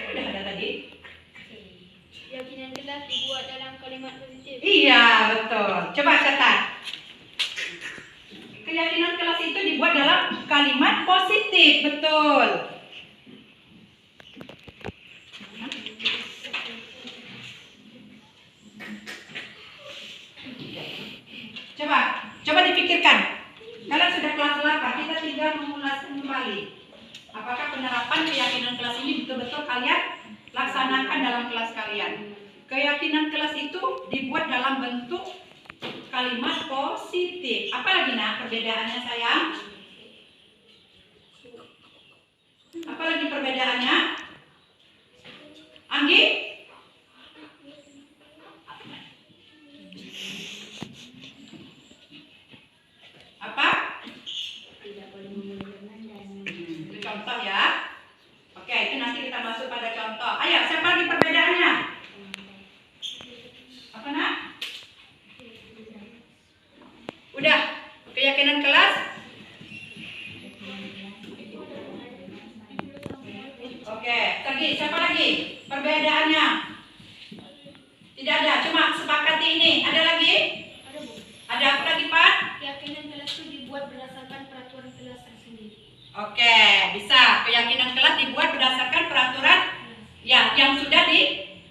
Udah ada tadi. Keyakinan kelas dibuat dalam kalimat positif. Iya, betul. Coba catat. Keyakinan kelas itu dibuat dalam kalimat positif, betul. Coba dipikirkan. Kalian sudah kelas 8, kita tinggal mengulas kembali. Apakah penerapan keyakinan kelas ini betul-betul kalian laksanakan dalam kelas kalian? Keyakinan kelas itu dibuat dalam bentuk kalimat positif. Apa lagi nak perbedaannya sayang? Apa lagi perbedaannya? Anggi? Apa? Contoh ya. Oke, itu nanti kita masuk pada contoh. Ayo, siapa lagi perbedaannya? Apa nak? Udah, keyakinan kelas? Oke, lagi siapa lagi? Perbedaannya? Oke, bisa. Keyakinan kelas dibuat berdasarkan peraturan ya yang sudah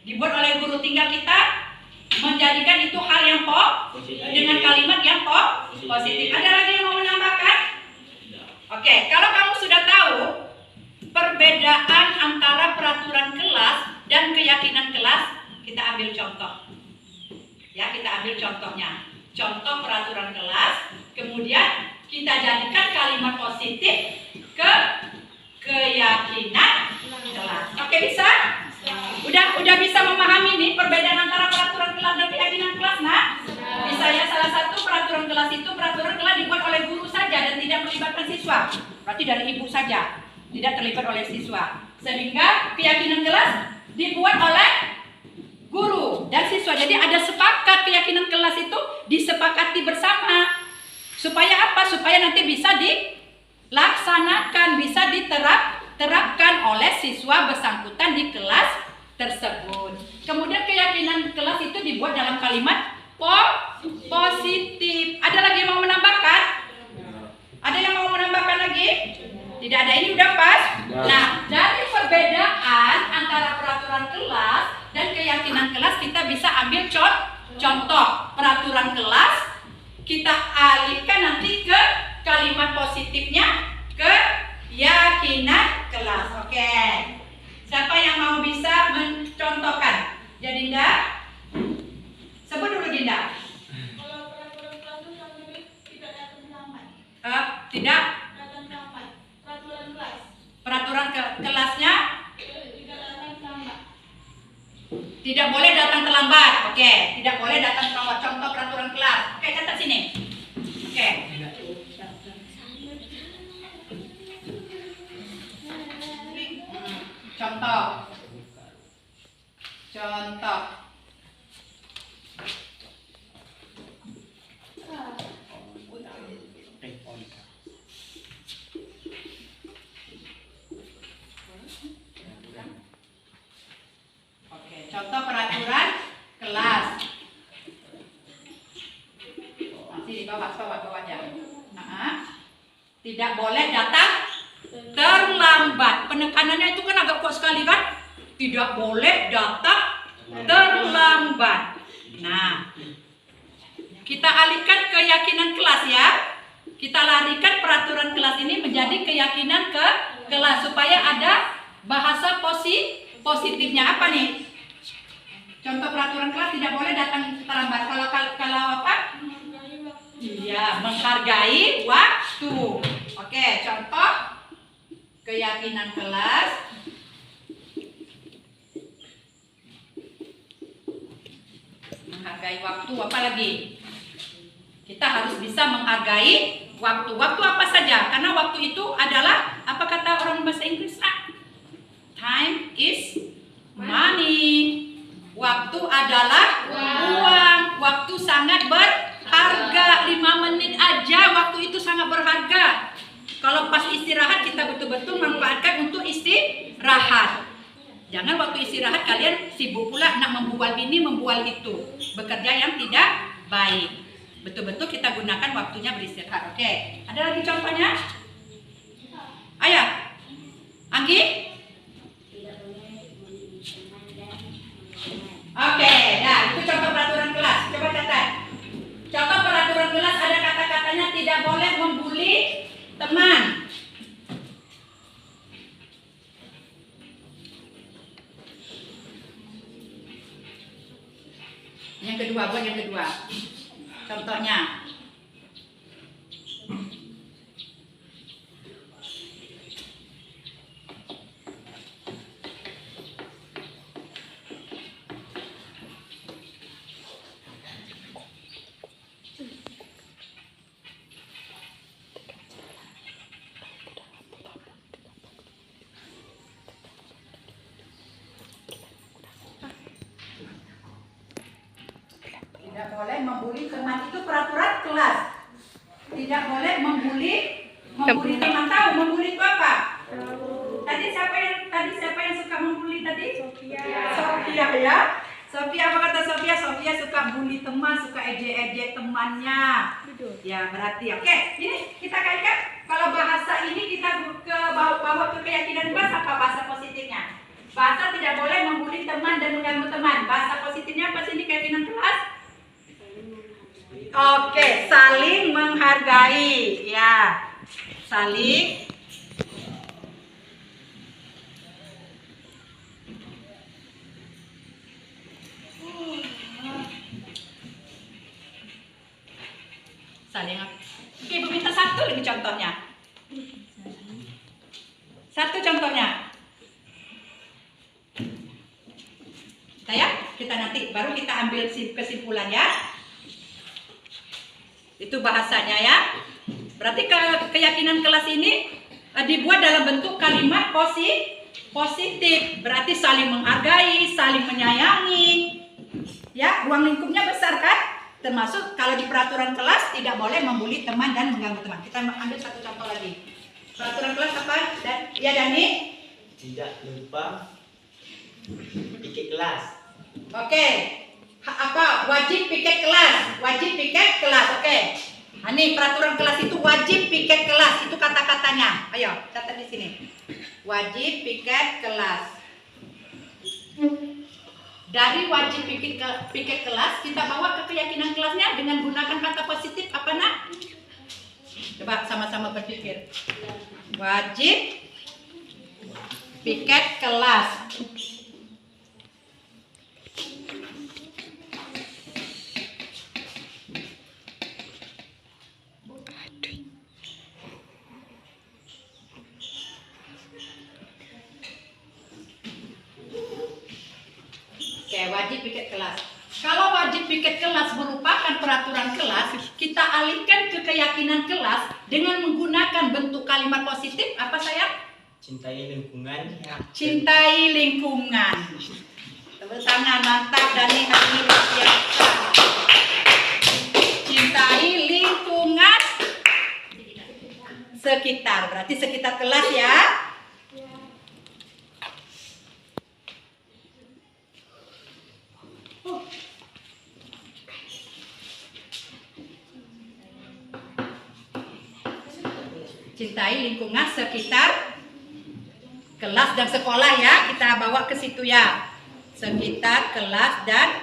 dibuat oleh guru. Tinggal kita menjadikan itu hal yang dengan kalimat yang positif. Ada lagi yang mau menambahkan? Oke, kalau kamu sudah tahu perbedaan antara peraturan kelas dan keyakinan kelas, kita ambil contoh. Ya, kita ambil contohnya. Contoh peraturan kelas, kemudian kita jadikan kalimat positif ke keyakinan kelas. Oke, bisa? Udah bisa memahami nih perbedaan antara peraturan kelas dan keyakinan kelas, nah? Bisa ya, salah satu peraturan kelas itu peraturan kelas dibuat oleh guru saja dan tidak melibatkan siswa. Berarti dari ibu saja, tidak terlibat oleh siswa. Sehingga keyakinan kelas dibuat oleh guru dan siswa. Jadi ada sepakat keyakinan kelas itu disepakati bersama. Supaya apa? Supaya nanti bisa dilaksanakan, bisa diterapkan oleh siswa bersangkutan di kelas tersebut. Kemudian keyakinan kelas itu dibuat dalam kalimat positif. Ada lagi yang mau menambahkan? Ada yang mau menambahkan lagi? Tidak ada, ini udah pas. Nah, dari perbedaan antara peraturan kelas dan keyakinan kelas kita bisa ambil contoh peraturan kelas, kita alihkan nanti ke kalimat positifnya, keyakinan kelas. Oke. Siapa yang mau bisa mencontohkan? Ya, Dinda. Sebut dulu, Dinda. Kalau peraturan kelas itu yang tidak datang terlambat. Tidak. Datang terlambat. Peraturan kelas. Peraturan kelasnya Tidak datang terlambat. tidak boleh datang terlambat. Oke, tidak boleh datang terlambat. Contoh peraturan kelas. Oke, catat sini. Oke. Contoh. Oke, contoh peraturan kelas. Masih di bawah aja. Nah, tidak boleh datang terlambat. Penekanannya itu kan agak kuat sekali kan? Tidak boleh datang terlambat. Nah, kita alihkan keyakinan kelas ya. Kita larikan peraturan kelas ini menjadi keyakinan ke kelas supaya ada bahasa positifnya. Apa nih? Contoh peraturan kelas tidak boleh datang terlambat. Kalau apa? Iya, menghargai waktu. Oke, contoh keyakinan kelas. Menghargai waktu, apa lagi? Kita harus bisa menghargai waktu. Waktu apa saja? Karena waktu itu adalah, apa kata orang bahasa Inggris? Time is money. Waktu adalah uang. Waktu sangat berharga. 5 menit aja waktu itu sangat berharga. Kalau pas istirahat kita betul-betul manfaatkan untuk istirahat. Jangan waktu istirahat kalian sibuk pula nak membual ini, membual itu. Bekerja yang tidak baik. Betul-betul kita gunakan waktunya beristirahat. Oke, ada lagi contohnya? Ayah, Anggi? Oke, nah itu contoh peraturan kelas. Coba catat. Contoh peraturan kelas ada kata-katanya tidak boleh membuli teman. Yang kedua, buat yang kedua. Contohnya. Tidak boleh membuli teman, itu peraturan kelas. Tidak boleh membuli teman. Tahu membuli itu apa? Tadi siapa yang suka membuli tadi? Sofia ya. Sofia, apa kata Sofia? Sofia suka bully teman, suka ejek-ejek temannya. Ya, berarti oke. Ini kita kaitkan kalau bahasa ini kita bawa ke keyakinan kelas, apa bahasa positifnya? Bahasa tidak boleh membuli teman dan mengganggu teman. Bahasa positifnya apa sih ini keyakinan kelas? Oke, saling menghargai. Ya, saling Oke, Ibu minta satu lagi contohnya. Satu contohnya. Kita nanti baru kita ambil kesimpulan ya. Itu bahasanya ya. Berarti keyakinan kelas ini dibuat dalam bentuk kalimat positif. Berarti saling menghargai, saling menyayangi. Ya, ruang lingkupnya besar kan? Termasuk kalau di peraturan kelas tidak boleh membuli teman dan mengganggu teman. Kita ambil satu contoh lagi. Peraturan kelas apa? Ya Dani? Tidak lupa piket kelas. Oke. Apa? Wajib piket kelas. Wajib piket kelas. Oke. Nah, ini peraturan kelas itu wajib piket kelas. Itu kata-katanya. Ayo, catat di sini. Wajib piket kelas. Dari wajib piket kelas, kita bawa ke keyakinan kelasnya dengan gunakan kata positif apa nak? Coba sama-sama berpikir. Wajib piket kelas. Wajib piket kelas. Kalau wajib piket kelas merupakan peraturan kelas, kita alihkan ke keyakinan kelas dengan menggunakan bentuk kalimat positif apa sayang? Cintai lingkungan. Cintai lingkungan. Tepuk tangan, mantap Dani hari ini luar biasa. Cintai lingkungan sekitar. Berarti sekitar kelas ya. Cintai lingkungan sekitar kelas dan sekolah ya, kita bawa ke situ ya. Sekitar kelas dan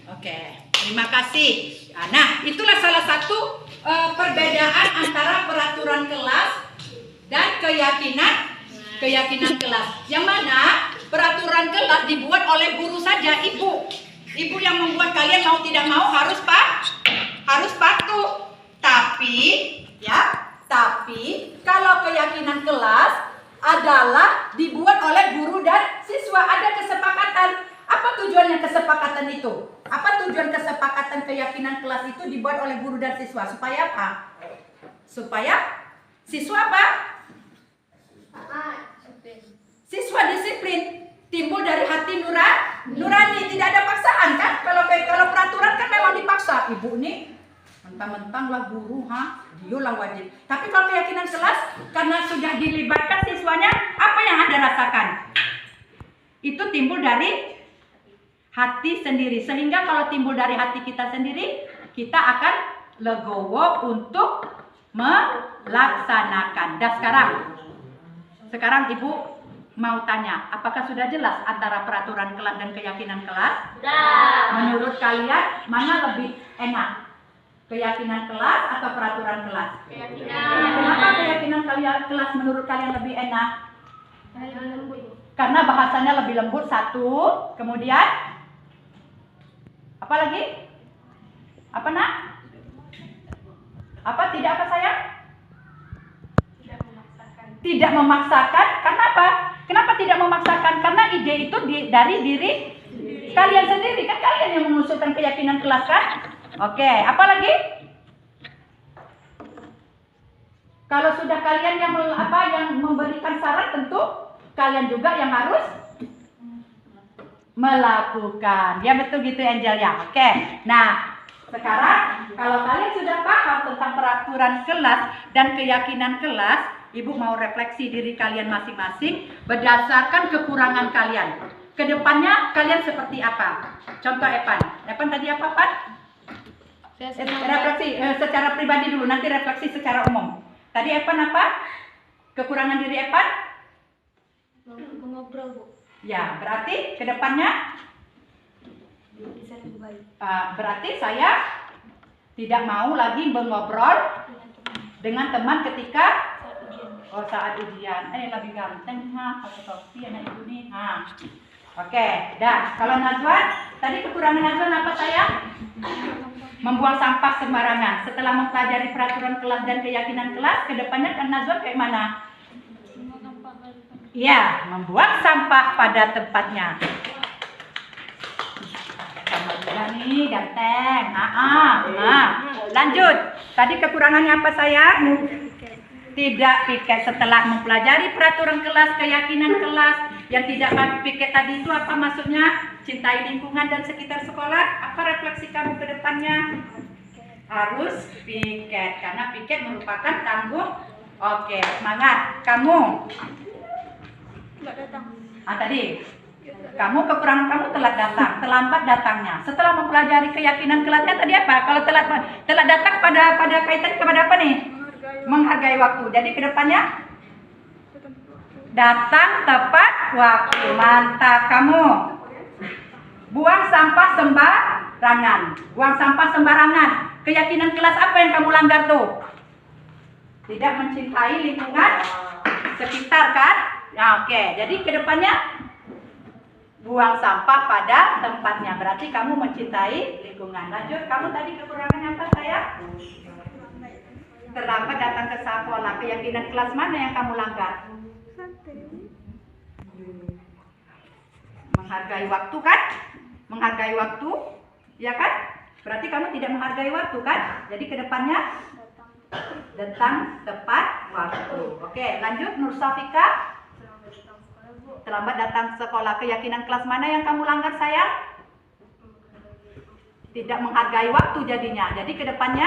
oke, terima kasih. Nah, itulah salah satu perbedaan antara peraturan kelas dan keyakinan kelas. Yang mana peraturan kelas dibuat oleh guru saja, ibu. Ibu yang membuat, kalian mau tidak mau harus patuh. Tapi kalau keyakinan kelas adalah dibuat oleh guru dan siswa, ada kesepakatan. Apa tujuannya kesepakatan itu? Apa tujuan kesepakatan keyakinan kelas itu dibuat oleh guru dan siswa? Supaya apa? Supaya siswa apa? Siswa disiplin. Timbul dari hati nurani, tidak ada paksaan kan? Kalau peraturan kan memang dipaksa. Ibu nih mentang-mentang lah guru, dia lah wajib. Tapi kalau keyakinan kelas, karena sudah dilibatkan siswanya, apa yang Anda rasakan? Itu timbul dari hati sendiri. Sehingga kalau timbul dari hati kita sendiri, kita akan legowo untuk melaksanakan. Dan sekarang Ibu mau tanya, apakah sudah jelas antara peraturan kelas dan keyakinan kelas? Sudah. Menurut kalian mana lebih enak? Keyakinan kelas atau peraturan kelas? Keyakinan. Kenapa keyakinan kelas menurut kalian lebih enak? Karena bahasanya lebih lembut, satu. Kemudian apa lagi? Apa nak? Apa tidak apa sayang? Tidak memaksakan. Kenapa? Kenapa tidak memaksakan? Karena ide itu dari diri kalian sendiri. Kan kalian yang mengusulkan keyakinan kelas kan? Oke, apa lagi? Kalau sudah kalian yang memberikan syarat, tentu kalian juga yang harus melakukan. Ya betul gitu Angel ya. Oke. Nah, sekarang kalau kalian sudah paham tentang peraturan kelas dan keyakinan kelas, Ibu mau refleksi diri kalian masing-masing berdasarkan kekurangan kalian. Kedepannya kalian seperti apa? Contoh Evan. Evan tadi apa, Pan? Refleksi secara pribadi dulu, nanti refleksi secara umum. Tadi Evan apa? Kekurangan diri Evan? Mengobrol, Bu. Ya, berarti kedepannya Bisa lebih baik. berarti saya tidak mau lagi mengobrol dengan teman ketika saat ujian. Lebih ganteng pakai topi anak ibu nih. Oke, dah. Kalau Nazwan, tadi kekurangan Nazwan apa sayang? Membuang sampah sembarangan. Setelah mempelajari peraturan kelas dan keyakinan kelas, kedepannya kan Nazwan kayak mana? Iya, membuang sampah pada tempatnya. Nih, ganteng. Lanjut. Tadi kekurangannya apa sayang? Tidak piket. Setelah mempelajari peraturan kelas, keyakinan kelas, yang tidak piket tadi itu apa maksudnya? Cintai lingkungan dan sekitar sekolah. Apa refleksi kamu ke depannya? Harus piket, karena piket merupakan tanggung. Oke, semangat. Kamu? Nggak datang. Tadi. Kamu kekurangan kamu telat datang, terlambat datangnya. Setelah mempelajari keyakinan kelasnya tadi apa? Kalau telat datang pada kaitan kepada apa nih? Menghargai waktu. Jadi kedepannya datang tepat waktu. Mantap kamu. Buang sampah sembarangan. Buang sampah sembarangan. Keyakinan kelas apa yang kamu langgar tuh? Tidak mencintai lingkungan sekitar kan? Oke. Jadi kedepannya buang sampah pada tempatnya. Berarti kamu mencintai lingkungan. Lanjut, kamu tadi kekurangannya apa saya? Terlambat datang ke sekolah. Keyakinan kelas mana yang kamu langgar? Menghargai waktu kan? Menghargai waktu, ya kan? Berarti kamu tidak menghargai waktu kan? Jadi kedepannya datang tepat waktu. Oke, lanjut Nur Safika. Terlambat datang sekolah. Keyakinan kelas mana yang kamu langgar sayang? Tidak menghargai waktu jadinya. Jadi kedepannya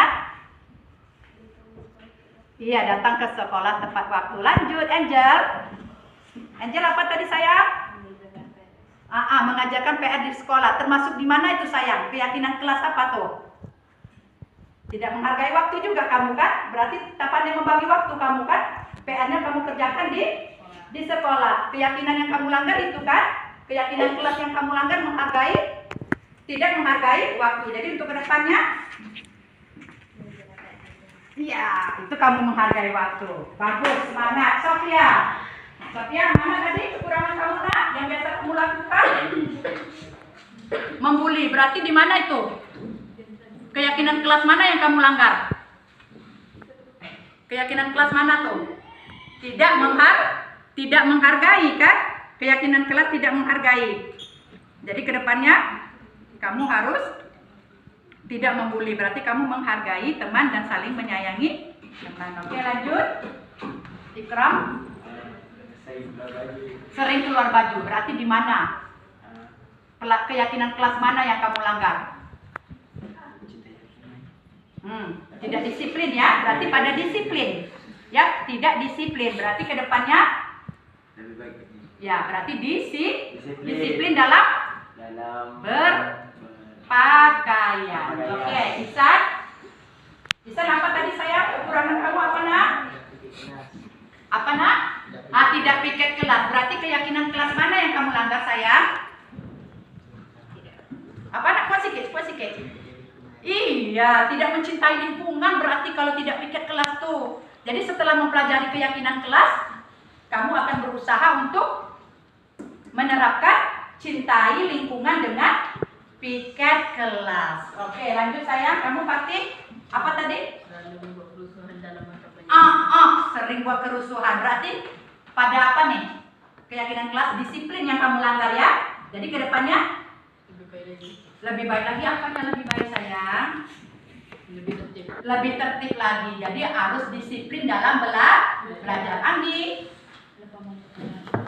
iya, datang ke sekolah tepat waktu. Lanjut Angel. Angel apa tadi sayang? Mengajarkan PR di sekolah. Termasuk di mana itu sayang? Keyakinan kelas apa tuh? Tidak menghargai waktu juga kamu kan? Berarti tak pandai membagi waktu kamu kan? PR-nya kamu kerjakan di sekolah. Keyakinan yang kamu langgar itu kan? Keyakinan kelas yang kamu langgar tidak menghargai waktu. Jadi untuk kedepannya, iya, itu kamu menghargai waktu. Bagus, semangat. Sofia, mana tadi kekurangan kamu nak? Yang biasa kamu lakukan? Membuli. Berarti di mana itu? Keyakinan kelas mana yang kamu langgar? Keyakinan kelas mana tuh? Tidak menghargai kan? Keyakinan kelas tidak menghargai. Jadi kedepannya kamu harus tidak membuli. Berarti kamu menghargai teman dan saling menyayangi teman. Oke, lanjut. Ikram. Sering keluar baju. Berarti di mana? Keyakinan kelas mana yang kamu langgar? Tidak disiplin ya. Berarti pada disiplin. Ya, tidak disiplin. Berarti kedepannya ya, berarti disiplin dalam berpakaian. Oke, Isan apa tadi saya? Kekurangan kamu apa nak? Apa nak? Tidak piket kelas. Berarti keyakinan kelas mana yang kamu langgar sayang? Apa nak? Kuat sikit. Iya, tidak mencintai lingkungan berarti kalau tidak piket kelas tuh. Jadi setelah mempelajari keyakinan kelas, kamu akan berusaha untuk menerapkan cintai lingkungan dengan piket kelas. Oke, lanjut sayang. Kamu pasti apa tadi? Sering buat kerusuhan. Berarti pada apa nih? Keyakinan kelas, disiplin yang kamu langgar ya. Jadi kedepannya lebih baik lagi. Apanya lebih baik sayang? Lebih tertib lagi. Jadi harus disiplin dalam belajar. Andi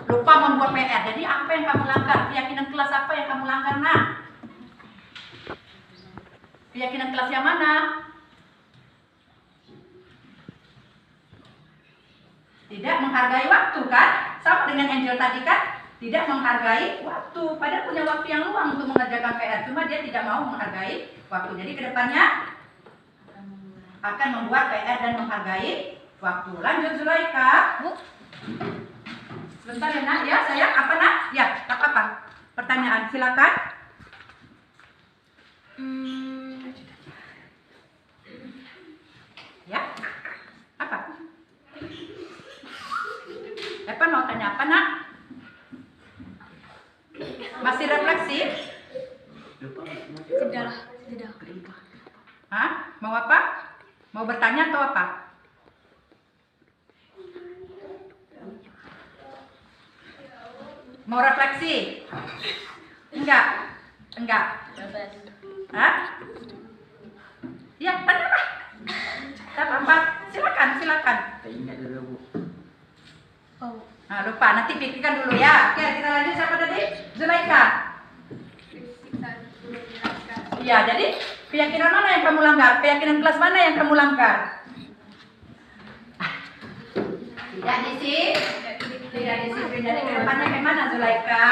lupa membuat PR. Jadi apa yang kamu langgar? Keyakinan kelas apa yang kamu langgar nak? Keyakinan kelas yang mana? Tidak menghargai waktu kan? Sama dengan Angel tadi kan? Tidak menghargai waktu. Padahal punya waktu yang luang untuk mengerjakan PR. Cuma dia tidak mau menghargai waktu. Jadi kedepannya akan membuat PR dan menghargai waktu. Lanjut Zulaika. Sebentar ya nak. Ya sayang. Apa nak? Ya tak apa. Pertanyaan silakan. Ya. Apa? Evan mau tanya apa nak? Masih refleksi? Sudah. Hah? Mau apa? Mau bertanya atau apa? Mau refleksi? Enggak. Hah? Ya, tanyalah. Tak apa-apa. Silakan. Nah, lupa, nanti pikirkan dulu ya. Oke, kita lanjut siapa tadi? Zulaika. Iya, jadi keyakinan mana yang kamu langgar? Keyakinan kelas mana yang kamu langgar? Tidak disiplin. Jadi kedepannya kayak mana Zulaika?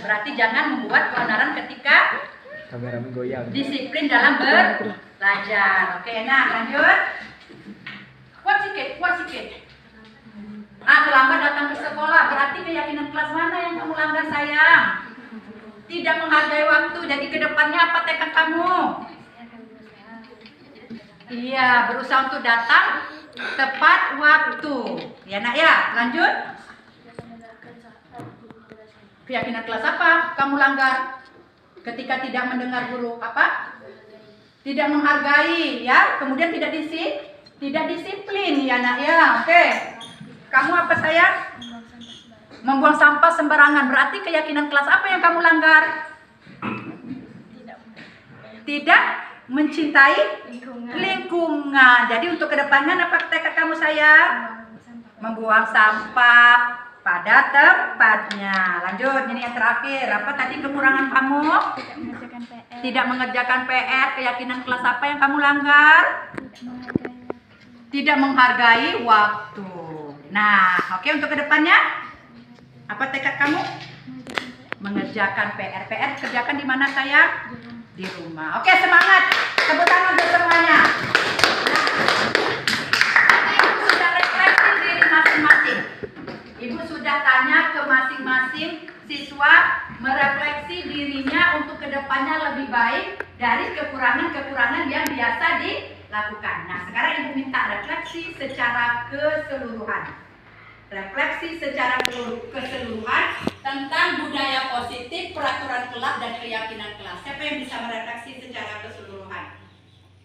Berarti jangan membuat keonaran ketika disiplin dalam belajar. Oke, nah lanjut. Kuat sikit. Terlambat datang ke sekolah, berarti keyakinan kelas mana yang kamu langgar sayang? Tidak menghargai waktu, jadi kedepannya apa tekad kamu? Iya, berusaha untuk datang tepat waktu. Ya nak ya, lanjut. Keyakinan kelas apa kamu langgar? Ketika tidak mendengar guru apa? Tidak menghargai ya, kemudian tidak disiplin ya nak ya. Oke. Kamu apa sayang? Membuang sampah sembarangan. Berarti keyakinan kelas apa yang kamu langgar? Tidak mencintai lingkungan. Jadi untuk kedepannya apa tekad kamu sayang? Membuang sampah pada tempatnya. Lanjut, ini yang terakhir. Apa tadi kekurangan kamu? Tidak mengerjakan PR. Keyakinan kelas apa yang kamu langgar? Tidak menghargai waktu. Nah, oke, untuk kedepannya apa tekad kamu? Mengerjakan PR. PR kerjakan di mana sayang? Di rumah. Oke, semangat. Tepuk tangan untuk semuanya. Nah, Ibu sudah refleksi diri masing-masing. Ibu sudah tanya ke masing-masing siswa merefleksi dirinya untuk kedepannya lebih baik dari kekurangan-kekurangan yang biasa dilakukan. Nah, sekarang Ibu minta refleksi secara keseluruhan. Refleksi secara keseluruhan tentang budaya positif, peraturan kelas, dan keyakinan kelas. Siapa yang bisa merefleksi secara keseluruhan?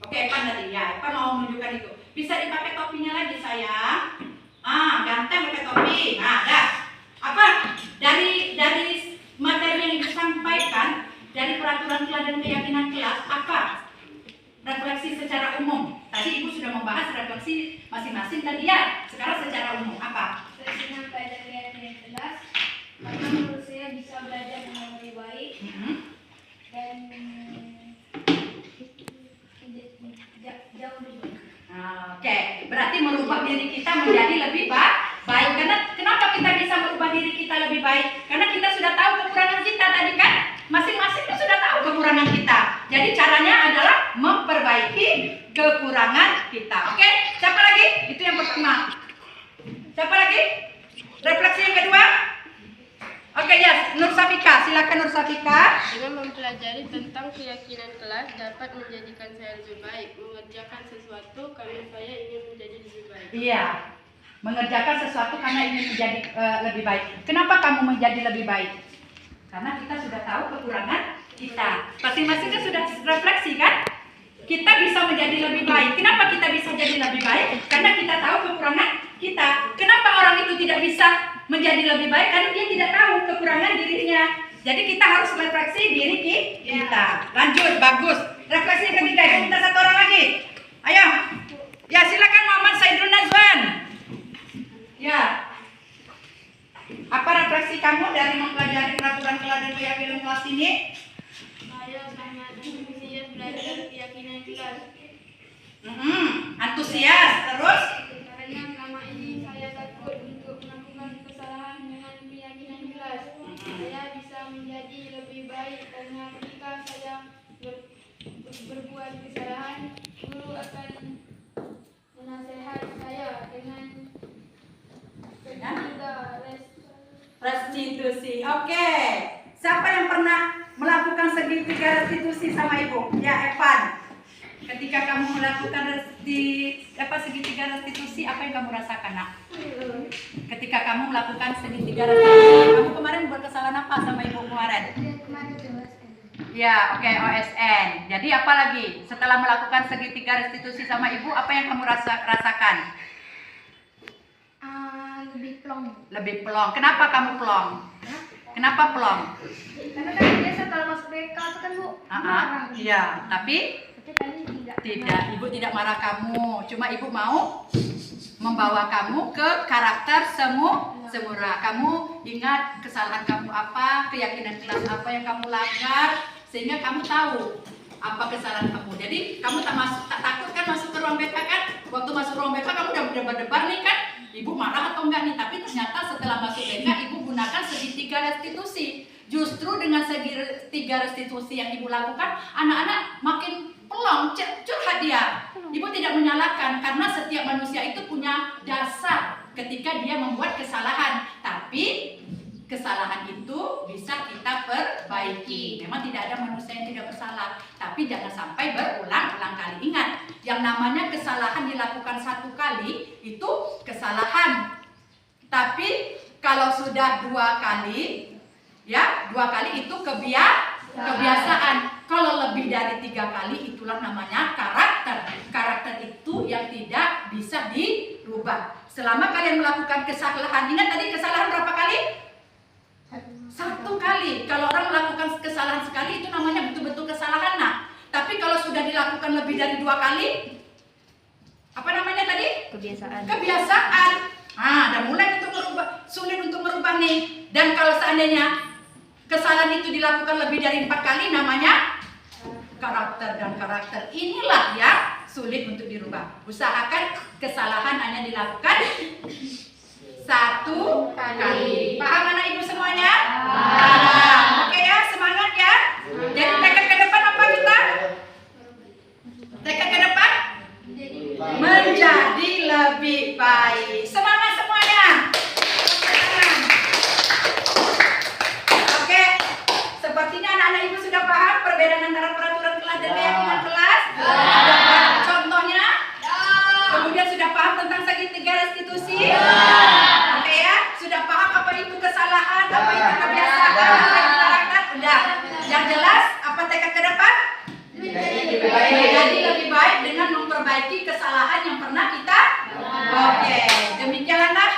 Oke, Evan tadi ya. Evan mau menunjukkan itu. Bisa dipakai topinya lagi sayang. Ganteng pakai topi. Nah, dah. Apa? Dari materi yang Ibu sampaikan, dari peraturan kelas dan keyakinan kelas, apa? Refleksi secara umum. Tadi Ibu sudah membahas refleksi masing-masing tadi ya. Sekarang secara umum apa? Saya senang belajar keyakinan kelas karena menurut saya bisa belajar dengan lebih baik dan jauh lebih baik. Oke, berarti merubah diri kita menjadi lebih baik. Karena kenapa kita bisa merubah diri kita lebih baik? Karena kita sudah tahu kekurangan kita tadi kan? Masing-masing kan sudah tahu kekurangan kita. Jadi caranya adalah memperbaiki kekurangan kita. Oke, siapa lagi? Itu yang pertama. Siapa lagi? Refleksi yang kedua? Oke, ya, Nur Safika. Silakan Nur Safika. Dengan mempelajari tentang keyakinan kelas dapat menjadikan saya lebih baik. Mengerjakan sesuatu karena saya ingin menjadi lebih baik. Iya, mengerjakan sesuatu karena ingin menjadi lebih baik. Kenapa kamu menjadi lebih baik? Karena kita sudah tahu kekurangan kita. Masing-masing sudah refleksi kan? Kita bisa menjadi lebih baik. Kenapa kita bisa jadi lebih baik? Karena kita tahu kekurangan kita. Kenapa orang itu tidak bisa menjadi lebih baik? Karena dia tidak tahu kekurangan dirinya. Jadi kita harus refleksi diri kita. Lanjut, bagus. Refleksi ketiga, kita minta satu orang lagi. Ayo. Ya, silakan Muhammad Saidul Nazwan. Ya. Apa refleksi kamu dari mempelajari peraturan kelas dan keyakinan kelas ini? Saya sangat antusias belajar keyakinan kelas. Antusias, terus? Karena restitusi. Oke. Siapa yang pernah melakukan segitiga restitusi sama ibu? Ya, Evan. Ketika kamu melakukan segitiga restitusi, apa yang kamu rasakan, nak? Ketika kamu melakukan segitiga restitusi, kamu kemarin buat kesalahan apa sama ibu kemarin? Ya, oke, OSN. Jadi apa lagi? Setelah melakukan segitiga restitusi sama ibu, apa yang kamu rasakan? Lebih plong. Lebih plong. Kenapa kamu plong? Kenapa plong? Karena kan biasa kalau masuk BK itu kan Bu marah. Iya, tapi kali tidak. tidak. Ibu tidak marah kamu. Cuma ibu mau membawa kamu ke karakter semula. Kamu ingat kesalahan kamu apa, keyakinan kelas apa yang kamu langgar, sehingga kamu tahu apa kesalahan kamu. Jadi kamu tak takut kan masuk ke ruang BK kan? Waktu masuk ruang BK kamu udah berdebar-debar nih kan? Ibu marah atau enggak nih? Tapi ternyata setelah masuk BK ibu gunakan segitiga restitusi. Justru dengan segitiga restitusi yang ibu lakukan, anak-anak makin pelong, curhat dia. Ibu tidak menyalahkan karena setiap manusia itu punya dasar ketika dia membuat kesalahan. Tapi kesalahan itu bisa kita perbaiki. Memang tidak ada manusia yang tidak bersalah, tapi jangan sampai berulang-ulang kali. Ingat, yang namanya kesalahan dilakukan satu kali itu kesalahan. Tapi kalau sudah 2 kali, ya 2 kali itu kebiasaan. Kalau lebih dari 3 kali, itulah namanya karakter. Karakter itu yang tidak bisa dirubah. Selama kalian melakukan kesalahan, ingat tadi kesalahan berapa kali? 1 kali. Kalau orang melakukan kesalahan sekali itu namanya betul-betul kesalahan. Nah, tapi kalau sudah dilakukan lebih dari 2 kali, apa namanya tadi? Kebiasaan. Dan mulai untuk merubah, sulit untuk merubah nih. Dan kalau seandainya kesalahan itu dilakukan lebih dari 4 kali, namanya karakter. Dan karakter inilah yang sulit untuk dirubah. Usahakan kesalahan hanya dilakukan 1 kali. Paham anak ibu semuanya? Paham. Oke ya, semangat ya. Jadi tekad ke depan apa kita? Tekad ke depan? Menjadi lebih baik. Semangat semuanya. Oke, sepertinya anak-anak ibu sudah paham perbedaan antara peraturan kelas dan keyakinan kelas. Sudah paham contohnya? Kemudian sudah paham tentang segitiga restitusi? Oke ya, sudah paham apa itu kesalahan, apa itu kebiasaan, apa itu karakter? Udah. Yang jelas, apa tekad ke depan? Menjadi lebih baik dengan memperbaiki kesalahan yang pernah kita. Oke, demikianlah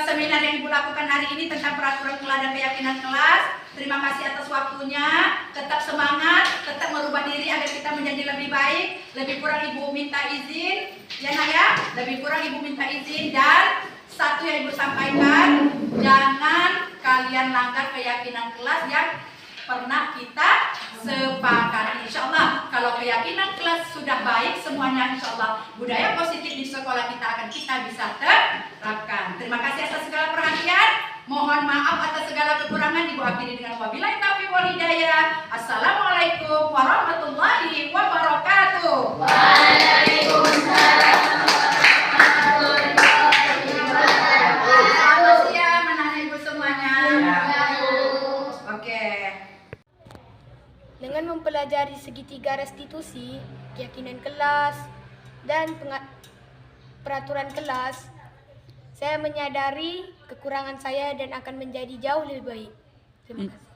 seminar yang ibu lakukan hari ini tentang peraturan kelas dan keyakinan kelas. Terima kasih atas waktunya. Tetap semangat, tetap merubah diri agar kita menjadi lebih baik. Lebih kurang ibu minta izin, ya nak ya. Lebih kurang ibu minta izin. Dan satu yang ibu sampaikan, jangan kalian langgar keyakinan kelas yang pernah kita sepakati. Insya Allah kalau keyakinan kelas sudah baik semuanya, insya Allah budaya positif di sekolah kita akan kita bisa terapkan. Terima kasih atas segala perhatian. Mohon maaf atas segala kekurangan. Ibu akhiri dengan wabillahi taufiq wal hidayah. Assalamualaikum warahmatullahi wabarakatuh. Waalaikumsalam. Selamat siang anak-anak ibu semuanya. Oke. Dengan mempelajari segitiga restitusi, keyakinan kelas, dan peraturan kelas, saya menyadari kekurangan saya dan akan menjadi jauh lebih baik. Terima kasih.